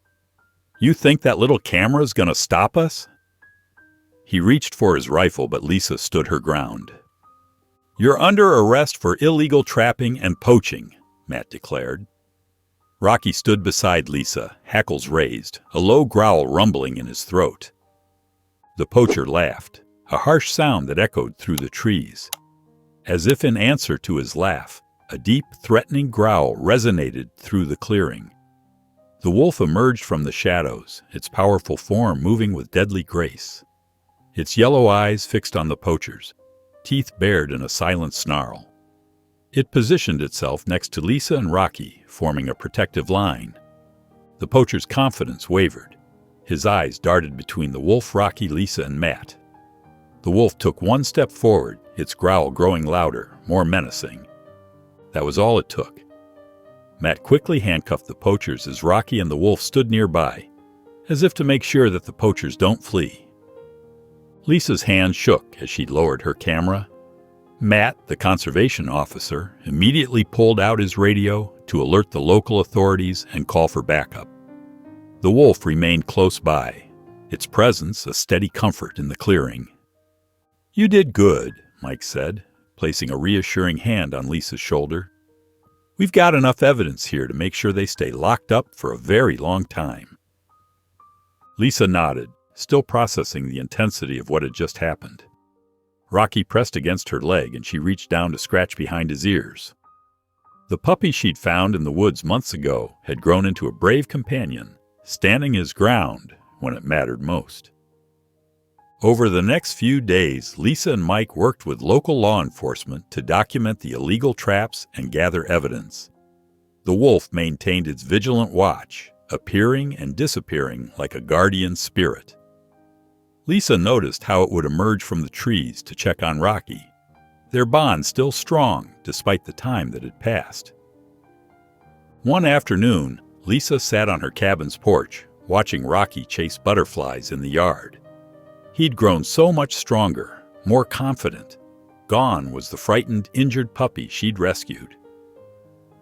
"You think that little camera's gonna stop us?" He reached for his rifle, but Lisa stood her ground. "You're under arrest for illegal trapping and poaching," Matt declared. Rocky stood beside Lisa, hackles raised, a low growl rumbling in his throat. The poacher laughed, a harsh sound that echoed through the trees. As if in answer to his laugh, a deep, threatening growl resonated through the clearing. The wolf emerged from the shadows, its powerful form moving with deadly grace. Its yellow eyes fixed on the poachers, teeth bared in a silent snarl. It positioned itself next to Lisa and Rocky, forming a protective line. The poacher's confidence wavered. His eyes darted between the wolf, Rocky, Lisa, and Matt. The wolf took one step forward, its growl growing louder, more menacing. That was all it took. Matt quickly handcuffed the poachers as Rocky and the wolf stood nearby, as if to make sure that the poachers don't flee. Lisa's hand shook as she lowered her camera. Matt, the conservation officer, immediately pulled out his radio, to alert the local authorities and call for backup. The wolf remained close by, its presence a steady comfort in the clearing. "You did good," Mike said, placing a reassuring hand on Lisa's shoulder. "We've got enough evidence here to make sure they stay locked up for a very long time." Lisa nodded, still processing the intensity of what had just happened. Rocky pressed against her leg and she reached down to scratch behind his ears. The puppy she'd found in the woods months ago had grown into a brave companion, standing his ground when it mattered most. Over the next few days, Lisa and Mike worked with local law enforcement to document the illegal traps and gather evidence. The wolf maintained its vigilant watch, appearing and disappearing like a guardian spirit. Lisa noticed how it would emerge from the trees to check on Rocky, their bond still strong despite the time that had passed. One afternoon, Lisa sat on her cabin's porch, watching Rocky chase butterflies in the yard. He'd grown so much stronger, more confident. Gone was the frightened, injured puppy she'd rescued.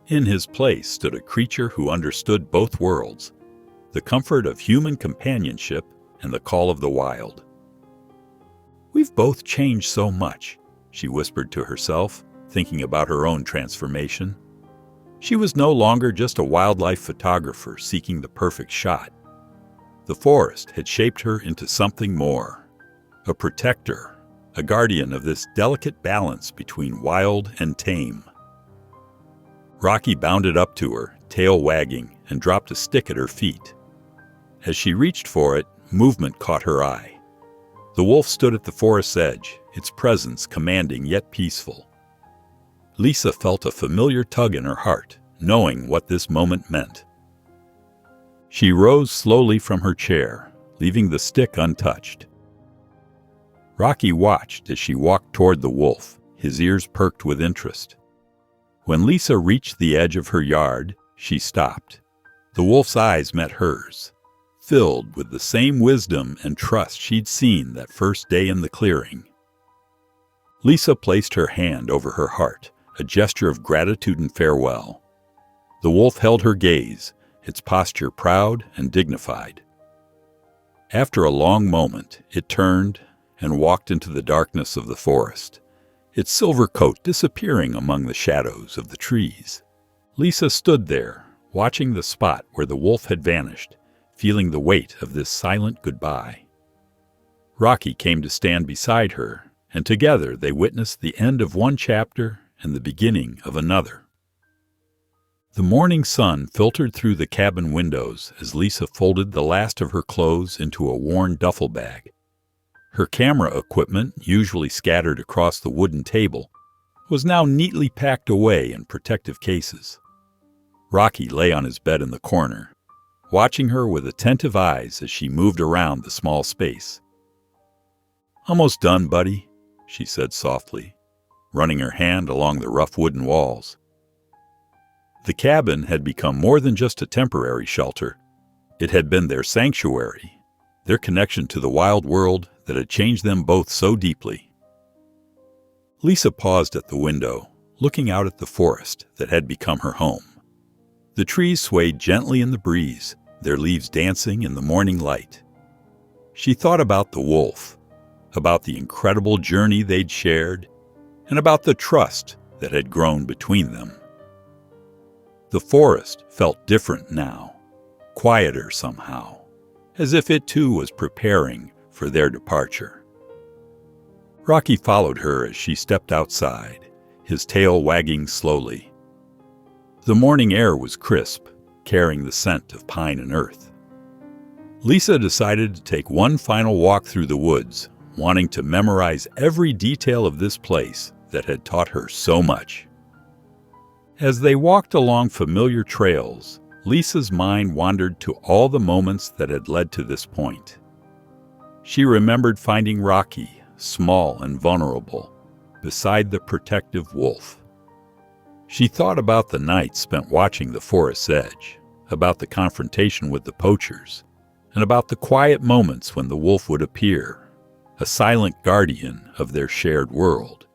In his place stood a creature who understood both worlds, the comfort of human companionship and the call of the wild. "We've both changed so much," she whispered to herself, thinking about her own transformation. She was no longer just a wildlife photographer seeking the perfect shot. The forest had shaped her into something more, a protector, a guardian of this delicate balance between wild and tame. Rocky bounded up to her, tail wagging, and dropped a stick at her feet. As she reached for it, movement caught her eye. The wolf stood at the forest's edge, its presence commanding yet peaceful. Lisa felt a familiar tug in her heart, knowing what this moment meant. She rose slowly from her chair, leaving the stick untouched. Rocky watched as she walked toward the wolf, his ears perked with interest. When Lisa reached the edge of her yard, she stopped. The wolf's eyes met hers, filled with the same wisdom and trust she'd seen that first day in the clearing. Lisa placed her hand over her heart, a gesture of gratitude and farewell. The wolf held her gaze, its posture proud and dignified. After a long moment, it turned and walked into the darkness of the forest, its silver coat disappearing among the shadows of the trees. Lisa stood there, watching the spot where the wolf had vanished, feeling the weight of this silent goodbye. Rocky came to stand beside her, and together they witnessed the end of one chapter and the beginning of another. The morning sun filtered through the cabin windows as Lisa folded the last of her clothes into a worn duffel bag. Her camera equipment, usually scattered across the wooden table, was now neatly packed away in protective cases. Rocky lay on his bed in the corner, watching her with attentive eyes as she moved around the small space. "Almost done, buddy," she said softly, running her hand along the rough wooden walls. The cabin had become more than just a temporary shelter. It had been their sanctuary, their connection to the wild world that had changed them both so deeply. Lisa paused at the window, looking out at the forest that had become her home. The trees swayed gently in the breeze, their leaves dancing in the morning light. She thought about the wolf, about the incredible journey they'd shared, and about the trust that had grown between them. The forest felt different now, quieter somehow, as if it too was preparing for their departure. Rocky followed her as she stepped outside, his tail wagging slowly. The morning air was crisp, carrying the scent of pine and earth. Lisa decided to take one final walk through the woods, wanting to memorize every detail of this place that had taught her so much. As they walked along familiar trails, Lisa's mind wandered to all the moments that had led to this point. She remembered finding Rocky, small and vulnerable, beside the protective wolf. She thought about the nights spent watching the forest's edge, about the confrontation with the poachers, and about the quiet moments when the wolf would appear, a silent guardian of their shared world.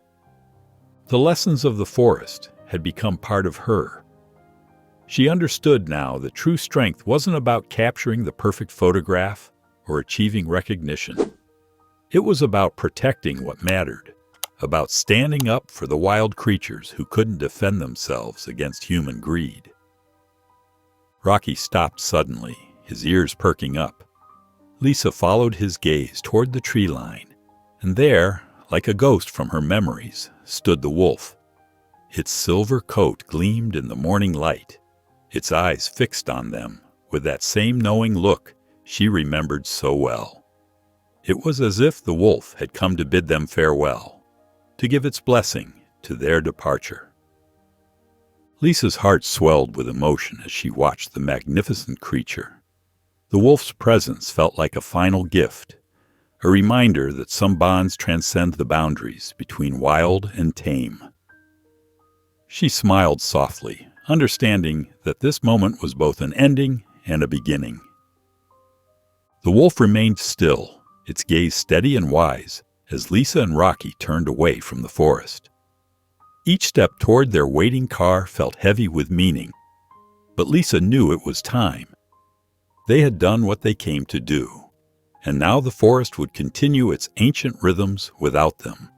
The lessons of the forest had become part of her. She understood now that true strength wasn't about capturing the perfect photograph or achieving recognition. It was about protecting what mattered, about standing up for the wild creatures who couldn't defend themselves against human greed. Rocky stopped suddenly, his ears perking up. Lisa followed his gaze toward the tree line, and there, like a ghost from her memories, stood the wolf. Its silver coat gleamed in the morning light, its eyes fixed on them with that same knowing look she remembered so well. It was as if the wolf had come to bid them farewell, to give its blessing to their departure. Lisa's heart swelled with emotion as she watched the magnificent creature. The wolf's presence felt like a final gift, a reminder that some bonds transcend the boundaries between wild and tame. She smiled softly, understanding that this moment was both an ending and a beginning. The wolf remained still, its gaze steady and wise, as Lisa and Rocky turned away from the forest. Each step toward their waiting car felt heavy with meaning, but Lisa knew it was time. They had done what they came to do, and now the forest would continue its ancient rhythms without them.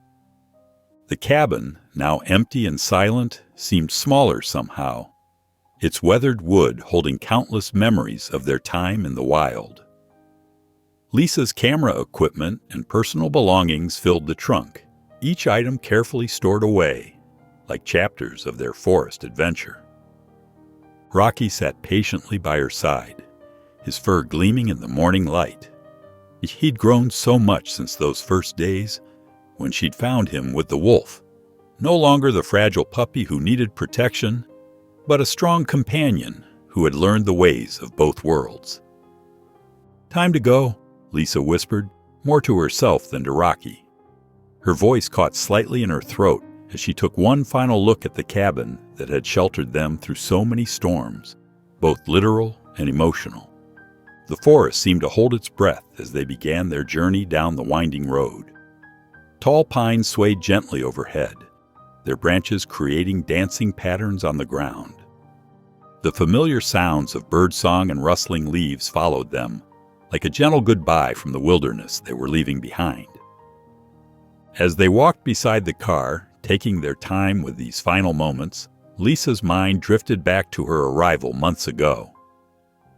The cabin, now empty and silent, seemed smaller somehow, its weathered wood holding countless memories of their time in the wild. Lisa's camera equipment and personal belongings filled the trunk, each item carefully stored away, like chapters of their forest adventure. Rocky sat patiently by her side, his fur gleaming in the morning light. He'd grown so much since those first days, when she'd found him with the wolf, no longer the fragile puppy who needed protection, but a strong companion who had learned the ways of both worlds. "Time to go," Lisa whispered, more to herself than to Rocky. Her voice caught slightly in her throat as she took one final look at the cabin that had sheltered them through so many storms, both literal and emotional. The forest seemed to hold its breath as they began their journey down the winding road. Tall pines swayed gently overhead, their branches creating dancing patterns on the ground. The familiar sounds of birdsong and rustling leaves followed them, like a gentle goodbye from the wilderness they were leaving behind. As they walked beside the car, taking their time with these final moments, Lisa's mind drifted back to her arrival months ago.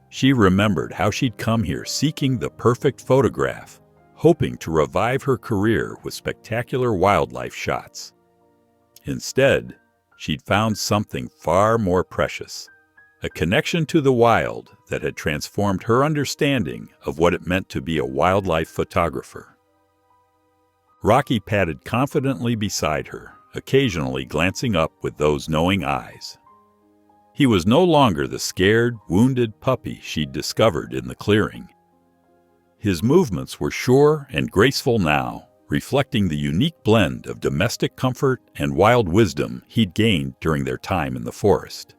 She remembered how she'd come here seeking the perfect photograph, hoping to revive her career with spectacular wildlife shots. Instead, she'd found something far more precious, a connection to the wild that had transformed her understanding of what it meant to be a wildlife photographer. Rocky padded confidently beside her, occasionally glancing up with those knowing eyes. He was no longer the scared, wounded puppy she'd discovered in the clearing. His movements were sure and graceful now, reflecting the unique blend of domestic comfort and wild wisdom he'd gained during their time in the forest.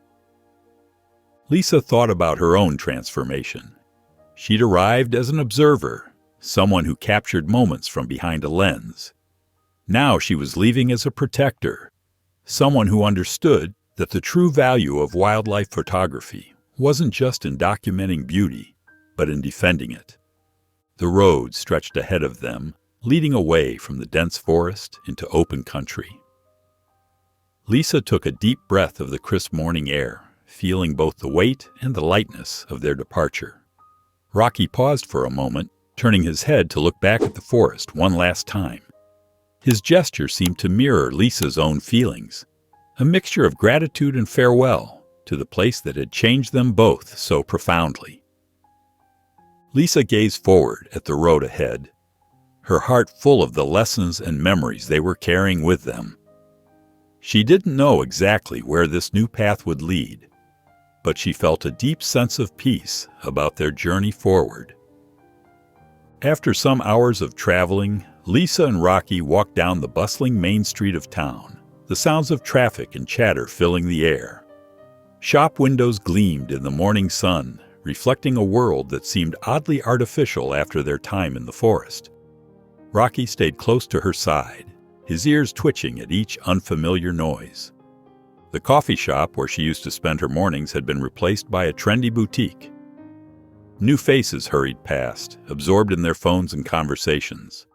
Lisa thought about her own transformation. She'd arrived as an observer, someone who captured moments from behind a lens. Now she was leaving as a protector, someone who understood that the true value of wildlife photography wasn't just in documenting beauty, but in defending it. The road stretched ahead of them, leading away from the dense forest into open country. Lisa took a deep breath of the crisp morning air, feeling both the weight and the lightness of their departure. Rocky paused for a moment, turning his head to look back at the forest one last time. His gesture seemed to mirror Lisa's own feelings, a mixture of gratitude and farewell to the place that had changed them both so profoundly. Lisa gazed forward at the road ahead, her heart full of the lessons and memories they were carrying with them. She didn't know exactly where this new path would lead, but she felt a deep sense of peace about their journey forward. After some hours of traveling, Lisa and Rocky walked down the bustling main street of town, the sounds of traffic and chatter filling the air. Shop windows gleamed in the morning sun, reflecting a world that seemed oddly artificial after their time in the forest. Rocky stayed close to her side, his ears twitching at each unfamiliar noise. The coffee shop where she used to spend her mornings had been replaced by a trendy boutique. New faces hurried past, absorbed in their phones and conversations.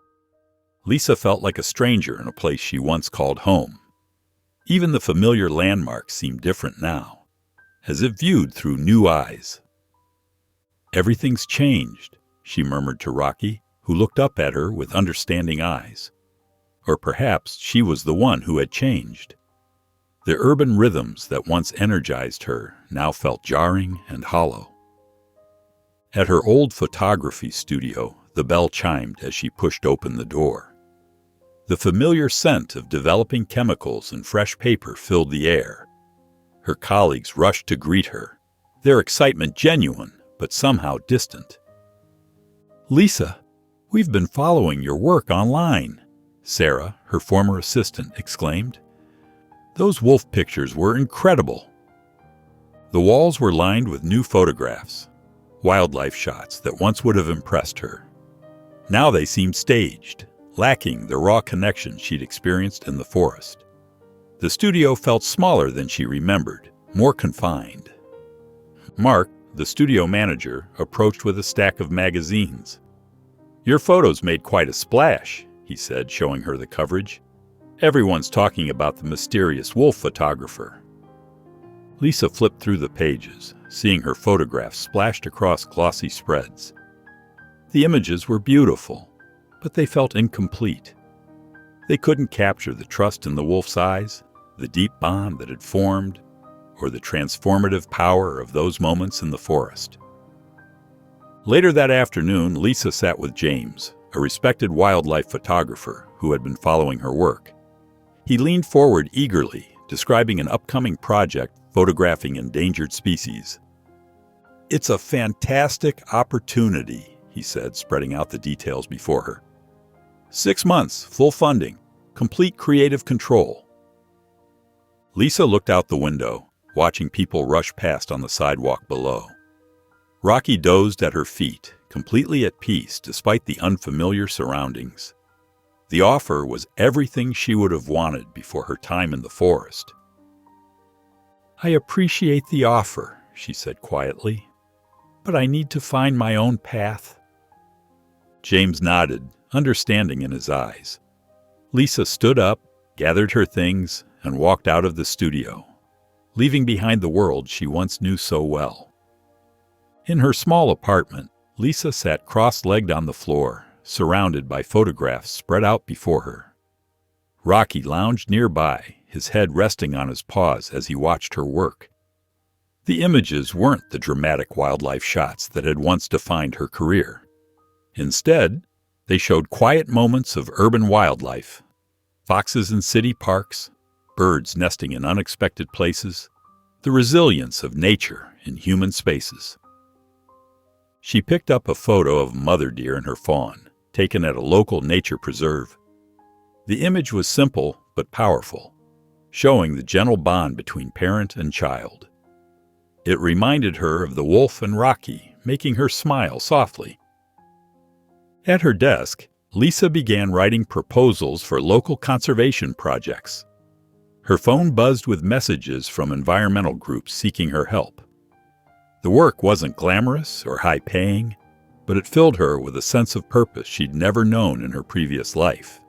Lisa felt like a stranger in a place she once called home. Even the familiar landmarks seemed different now, as if viewed through new eyes. "Everything's changed," she murmured to Rocky, who looked up at her with understanding eyes. Or perhaps she was the one who had changed. The urban rhythms that once energized her now felt jarring and hollow. At her old photography studio, the bell chimed as she pushed open the door. The familiar scent of developing chemicals and fresh paper filled the air. Her colleagues rushed to greet her, their excitement genuine but somehow distant. "Lisa, we've been following your work online," Sarah, her former assistant, exclaimed. "Those wolf pictures were incredible." The walls were lined with new photographs, wildlife shots that once would have impressed her. Now they seemed staged, lacking the raw connection she'd experienced in the forest. The studio felt smaller than she remembered, more confined. Mark, the studio manager, approached with a stack of magazines. "Your photos made quite a splash," he said, showing her the coverage. "Everyone's talking about the mysterious wolf photographer." Lisa flipped through the pages, seeing her photographs splashed across glossy spreads. The images were beautiful, but they felt incomplete. They couldn't capture the trust in the wolf's eyes, the deep bond that had formed, or the transformative power of those moments in the forest. Later that afternoon, Lisa sat with James, a respected wildlife photographer who had been following her work. He leaned forward eagerly, describing an upcoming project photographing endangered species. "It's a fantastic opportunity," he said, spreading out the details before her. 6 months, full funding, complete creative control." Lisa looked out the window, watching people rush past on the sidewalk below. Rocky dozed at her feet, completely at peace despite the unfamiliar surroundings. The offer was everything she would have wanted before her time in the forest. "I appreciate the offer," she said quietly, "but I need to find my own path." James nodded, understanding in his eyes. Lisa stood up, gathered her things, and walked out of the studio, leaving behind the world she once knew so well. In her small apartment, Lisa sat cross-legged on the floor, surrounded by photographs spread out before her. Rocky lounged nearby, his head resting on his paws as he watched her work. The images weren't the dramatic wildlife shots that had once defined her career. Instead, they showed quiet moments of urban wildlife: foxes in city parks, birds nesting in unexpected places, the resilience of nature in human spaces. She picked up a photo of a mother deer and her fawn, taken at a local nature preserve. The image was simple but powerful, showing the gentle bond between parent and child. It reminded her of the wolf and Rocky, making her smile softly. At her desk, Lisa began writing proposals for local conservation projects. Her phone buzzed with messages from environmental groups seeking her help. The work wasn't glamorous or high-paying, but it filled her with a sense of purpose she'd never known in her previous life.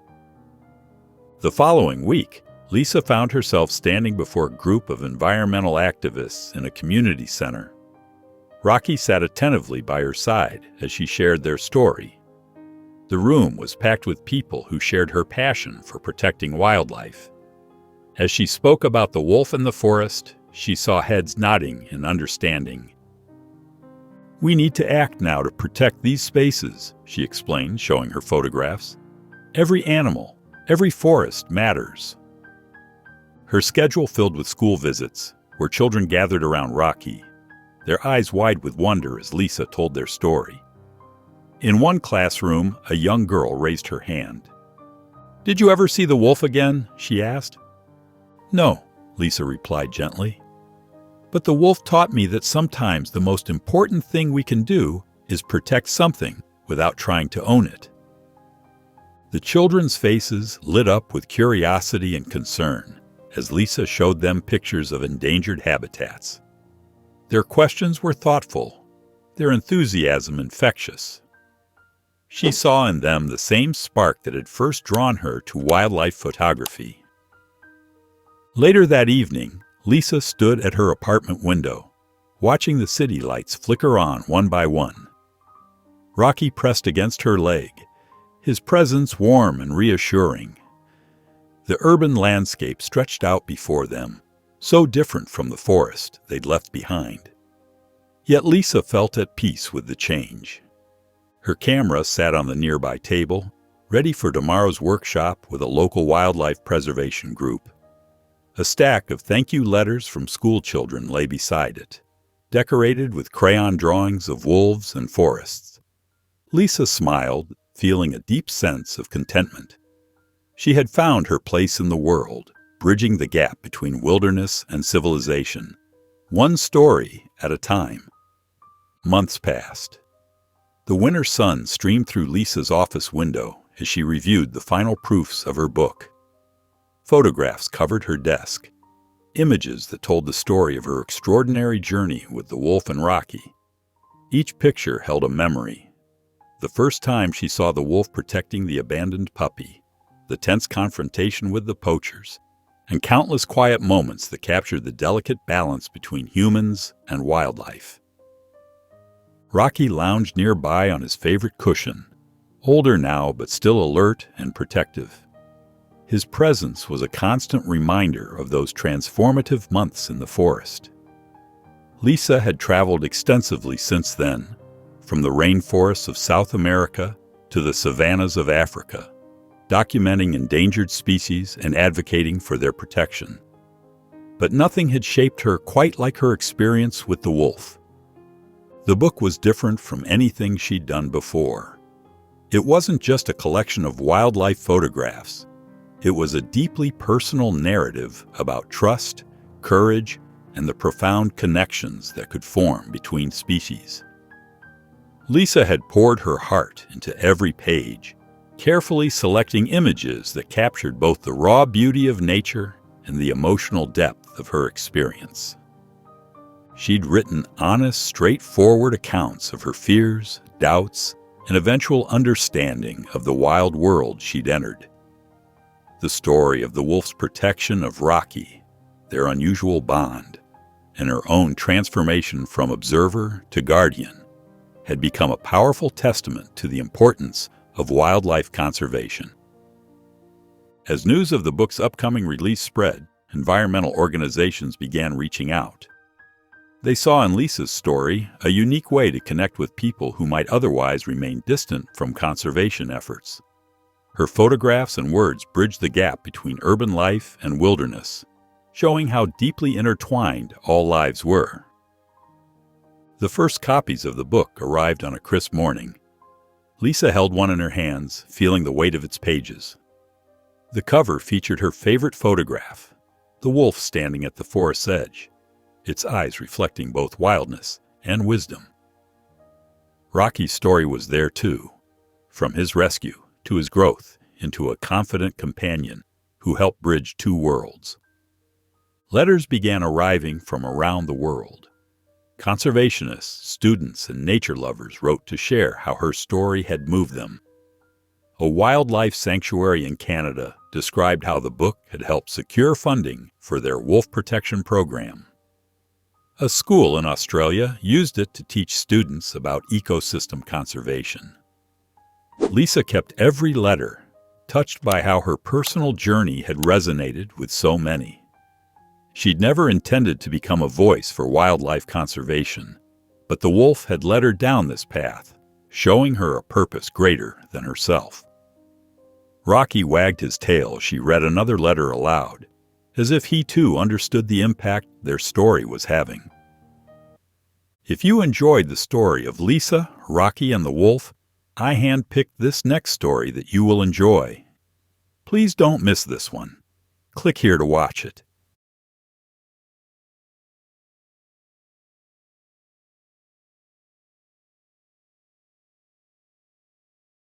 The following week, Lisa found herself standing before a group of environmental activists in a community center. Rocky sat attentively by her side as she shared their story. The room was packed with people who shared her passion for protecting wildlife. As she spoke about the wolf in the forest, she saw heads nodding in understanding. "We need to act now to protect these spaces," she explained, showing her photographs. "Every animal, every forest matters." Her schedule filled with school visits, where children gathered around Rocky, their eyes wide with wonder as Lisa told their story. In one classroom, a young girl raised her hand. "Did you ever see the wolf again?" she asked. "No," Lisa replied gently. "But the wolf taught me that sometimes the most important thing we can do is protect something without trying to own it." The children's faces lit up with curiosity and concern, as Lisa showed them pictures of endangered habitats. Their questions were thoughtful, their enthusiasm infectious. She saw in them the same spark that had first drawn her to wildlife photography. Later that evening, Lisa stood at her apartment window, watching the city lights flicker on one by one. Rocky pressed against her leg, his presence warm and reassuring. The urban landscape stretched out before them, so different from the forest they'd left behind. Yet Lisa felt at peace with the change. Her camera sat on the nearby table, ready for tomorrow's workshop with a local wildlife preservation group. A stack of thank you letters from school children lay beside it, decorated with crayon drawings of wolves and forests. Lisa smiled, feeling a deep sense of contentment. She had found her place in the world, bridging the gap between wilderness and civilization, one story at a time. Months passed. The winter sun streamed through Lisa's office window as she reviewed the final proofs of her book. Photographs covered her desk, images that told the story of her extraordinary journey with the wolf and Rocky. Each picture held a memory. The first time she saw the wolf protecting the abandoned puppy, the tense confrontation with the poachers, and countless quiet moments that captured the delicate balance between humans and wildlife. Rocky lounged nearby on his favorite cushion, older now but still alert and protective. His presence was a constant reminder of those transformative months in the forest. Lisa had traveled extensively since then, from the rainforests of South America to the savannas of Africa, documenting endangered species and advocating for their protection. But nothing had shaped her quite like her experience with the wolf. The book was different from anything she'd done before. It wasn't just a collection of wildlife photographs. It was a deeply personal narrative about trust, courage, and the profound connections that could form between species. Lisa had poured her heart into every page, carefully selecting images that captured both the raw beauty of nature and the emotional depth of her experience. She'd written honest, straightforward accounts of her fears, doubts, and eventual understanding of the wild world she'd entered. The story of the wolf's protection of Rocky, their unusual bond, and her own transformation from observer to guardian had become a powerful testament to the importance of wildlife conservation. As news of the book's upcoming release spread, environmental organizations began reaching out. They saw in Lisa's story a unique way to connect with people who might otherwise remain distant from conservation efforts. Her photographs and words bridged the gap between urban life and wilderness, showing how deeply intertwined all lives were. The first copies of the book arrived on a crisp morning. Lisa held one in her hands, feeling the weight of its pages. The cover featured her favorite photograph, the wolf standing at the forest's edge, its eyes reflecting both wildness and wisdom. Rocky's story was there too, from his rescue to his growth into a confident companion who helped bridge two worlds. Letters began arriving from around the world. Conservationists, students, and nature lovers wrote to share how her story had moved them. A wildlife sanctuary in Canada described how the book had helped secure funding for their wolf protection program. A school in Australia used it to teach students about ecosystem conservation. Lisa kept every letter, touched by how her personal journey had resonated with so many. She'd never intended to become a voice for wildlife conservation, but the wolf had led her down this path, showing her a purpose greater than herself. Rocky wagged his tail as she read another letter aloud, as if he too understood the impact their story was having. If you enjoyed the story of Lisa, Rocky, and the wolf, I handpicked this next story that you will enjoy. Please don't miss this one. Click here to watch it.